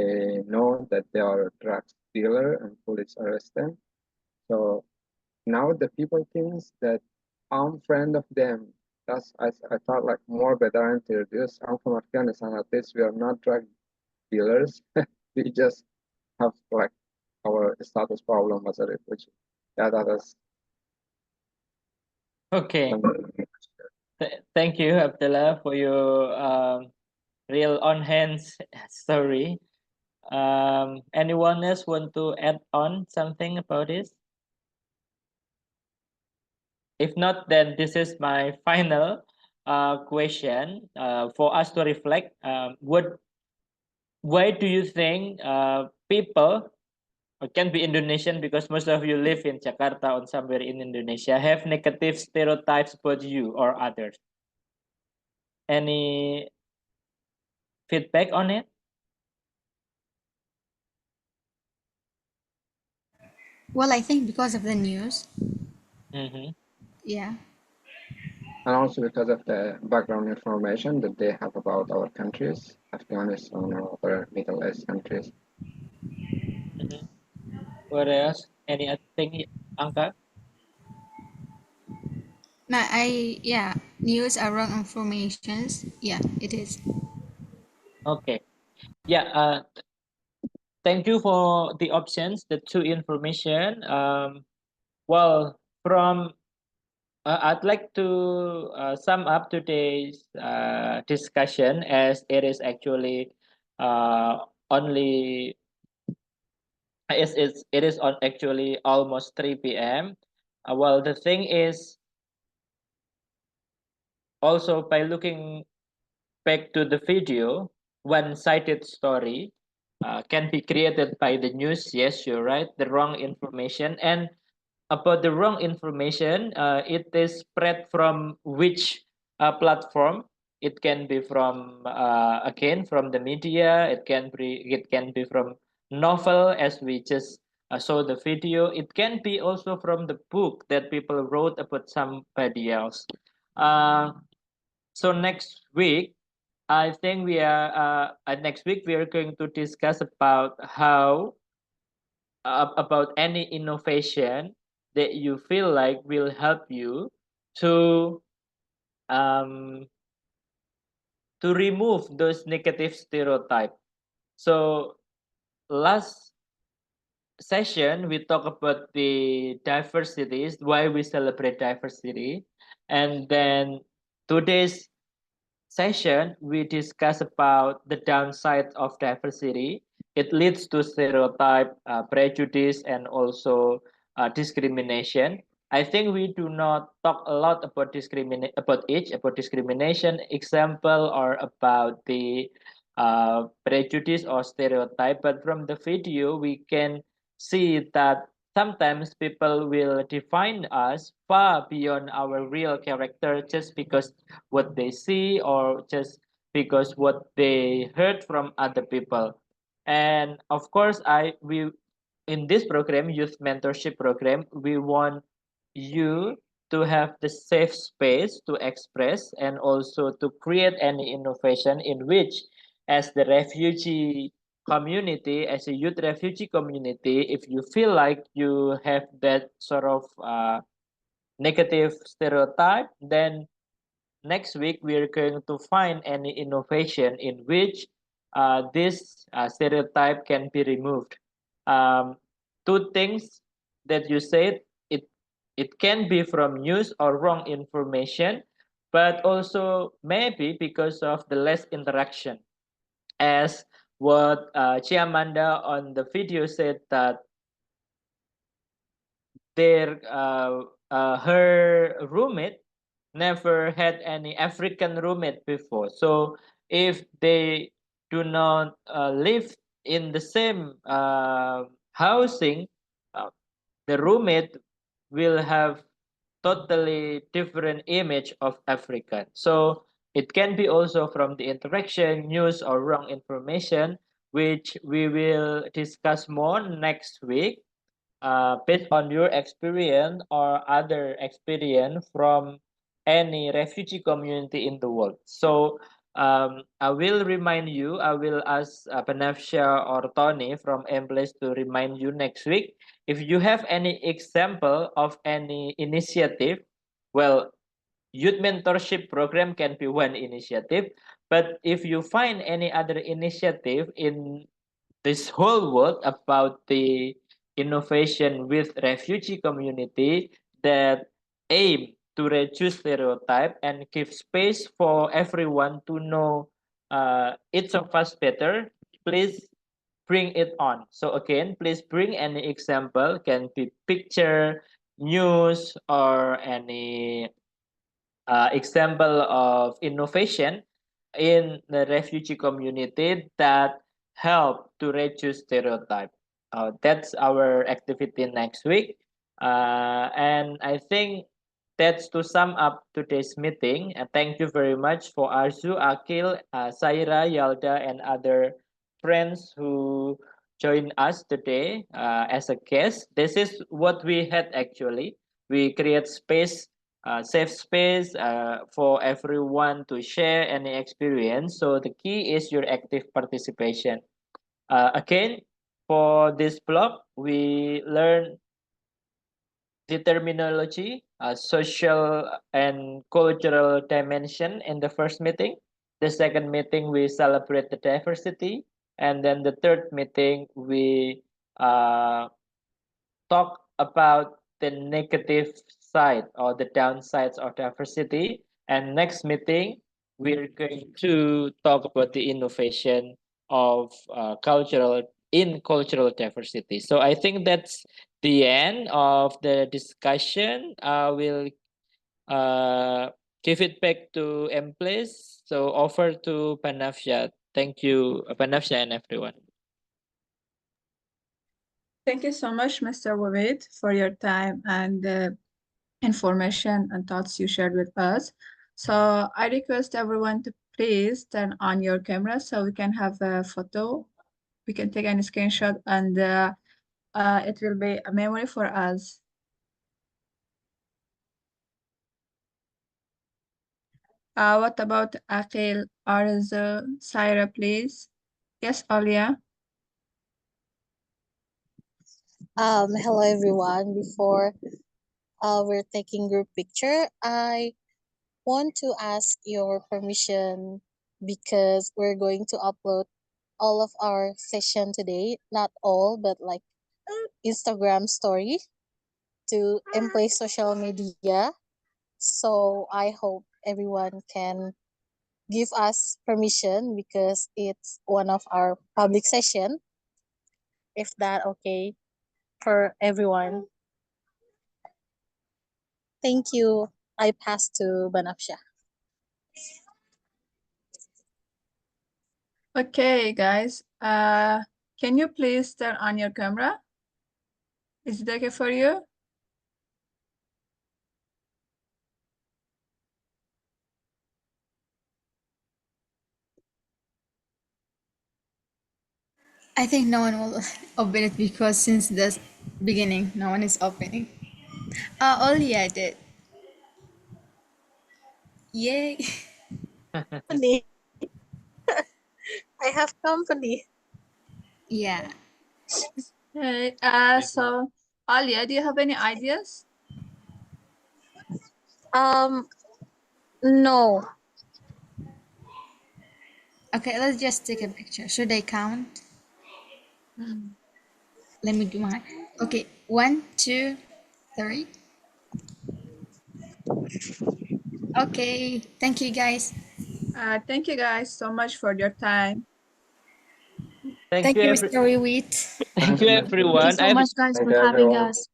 know that they are a drug dealer, and police arrest them. So now the people thinks that I'm friend of them. I thought like more better introduce. I'm from Afghanistan. At least we are not drug dealers. We just have like our status problem as a refugee. Yeah, that is. Okay. Thank you, Abdullah, for your real on-hand story. Anyone else want to add on something about this? If not, then this is my final question for us to reflect. Why do you think people, or can be Indonesian because most of you live in Jakarta or somewhere in Indonesia, have negative stereotypes about you or others? Any feedback on it? Well, I think because of the news. Mm-hmm. Yeah. And also because of the background information that they have about our countries, Afghanistan or other Middle East countries. Mm-hmm. What else? Any other thing, Angka? No, yeah, news are wrong informations. Yeah, it is. Okay. Yeah. Thank you for the options, the two information. Well, from I'd like to sum up today's discussion as it is actually only it is on actually almost 3 p.m. Well, the thing is also by looking back to the video, one-sided story can be created by the news. Yes, you're right. The wrong information and about the wrong information, it is spread from which platform. It can be from again from the media. It can be from novel as we just saw the video. It can be also from the book that people wrote about somebody else. Uh, so next week, I think we are next week we are going to discuss about how about any innovation that you feel like will help you to um to remove those negative stereotypes. So last session we talk about the diversities, why we celebrate diversity, and then today's session, we discuss about the downside of diversity. It leads to stereotype, prejudice, and also discrimination. I think we do not talk a lot about about discrimination example or about the prejudice or stereotype. But from the video, we can see that sometimes people will define us far beyond our real character just because what they see or just because what they heard from other people. And of course, I we in this program, youth mentorship program, we want you to have the safe space to express and also to create any innovation in which as the refugee community, as a youth refugee community, if you feel like you have that sort of negative stereotype, then next week we are going to find any innovation in which this stereotype can be removed. Um, Two things that you said, it it can be from news or wrong information, but also maybe because of the less interaction. As what Chiamanda on the video said that her roommate never had any African roommate before. So if they do not live in the same housing, uh, the roommate will have totally different image of African. So it can be also from the interaction, news, or wrong information, which we will discuss more next week based on your experience or other experience from any refugee community in the world. So I will remind you, I will ask Panafsha or Tony from Emblaze to remind you next week. If you have any example of any initiative, well, youth mentorship program can be one initiative, but if you find any other initiative in this whole world about the innovation with refugee community that aim to reduce stereotype and give space for everyone to know each of us better, please bring it on. So again, please bring any example, can be picture, news, or any example of innovation in the refugee community that help to reduce stereotype. That's our activity next week. And I think that's to sum up today's meeting. Thank you very much for Arzu, Akil, Saira, Yalda, and other friends who joined us today as a guest. This is what we had actually. We create space safe space for everyone to share any experience. So the key is your active participation. Again, for this block, we learn the terminology, social and cultural dimension in the first meeting. The second meeting, we celebrate the diversity. And then the third meeting, we talk about the negative side or the downsides of diversity. And next meeting, we're going to talk about the innovation of cultural diversity. So I think that's the end of the discussion. We'll give it back to Emplis. So over to Panafsha. Thank you, Panafsha, and everyone. Thank you so much, Mr. Wabid, for your time and information and thoughts you shared with us. So I request everyone to please turn on your camera so we can have a photo. We can take any screenshot and it will be a memory for us. What about Aqil, Arzu, Saira, please? Yes, Alia. Hello everyone. Before we're taking group picture, I want to ask your permission because we're going to upload all of our session today, not all, but like Instagram story to employ social media. So I hope everyone can give us permission because it's one of our public session. If that okay for everyone. Thank you. I pass to Banafsha. Okay, guys. Can you please turn on your camera? Is it okay for you? I think no one will open it because since the beginning, no one is opening. Only I did. Yay. Company. I have company. Yeah. Okay. So Alia, do you have any ideas? No. Okay, let's just take a picture. Should I count? Let me do mine. Okay, 1, 2, 3. Okay, thank you guys. Thank you guys so much for your time. Thank you, Mr. Wiwit. Thank you, everyone. Thank you so much, guys, for having us.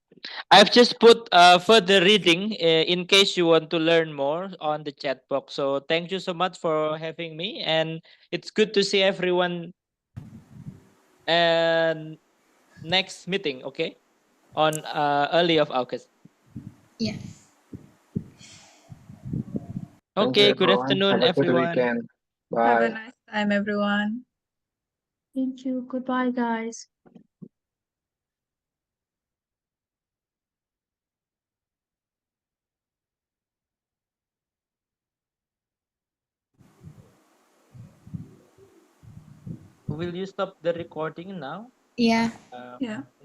I've just put further reading in case you want to learn more on the chat box. So thank you so much for having me, and it's good to see everyone. And next meeting, okay, on early of August. Yeah. Thank you, Okay. Good everyone. afternoon, Have a good everyone. weekend. Have a Bye. nice time, everyone. Thank you. Goodbye, guys. Will you stop the recording now? Yeah. Yeah.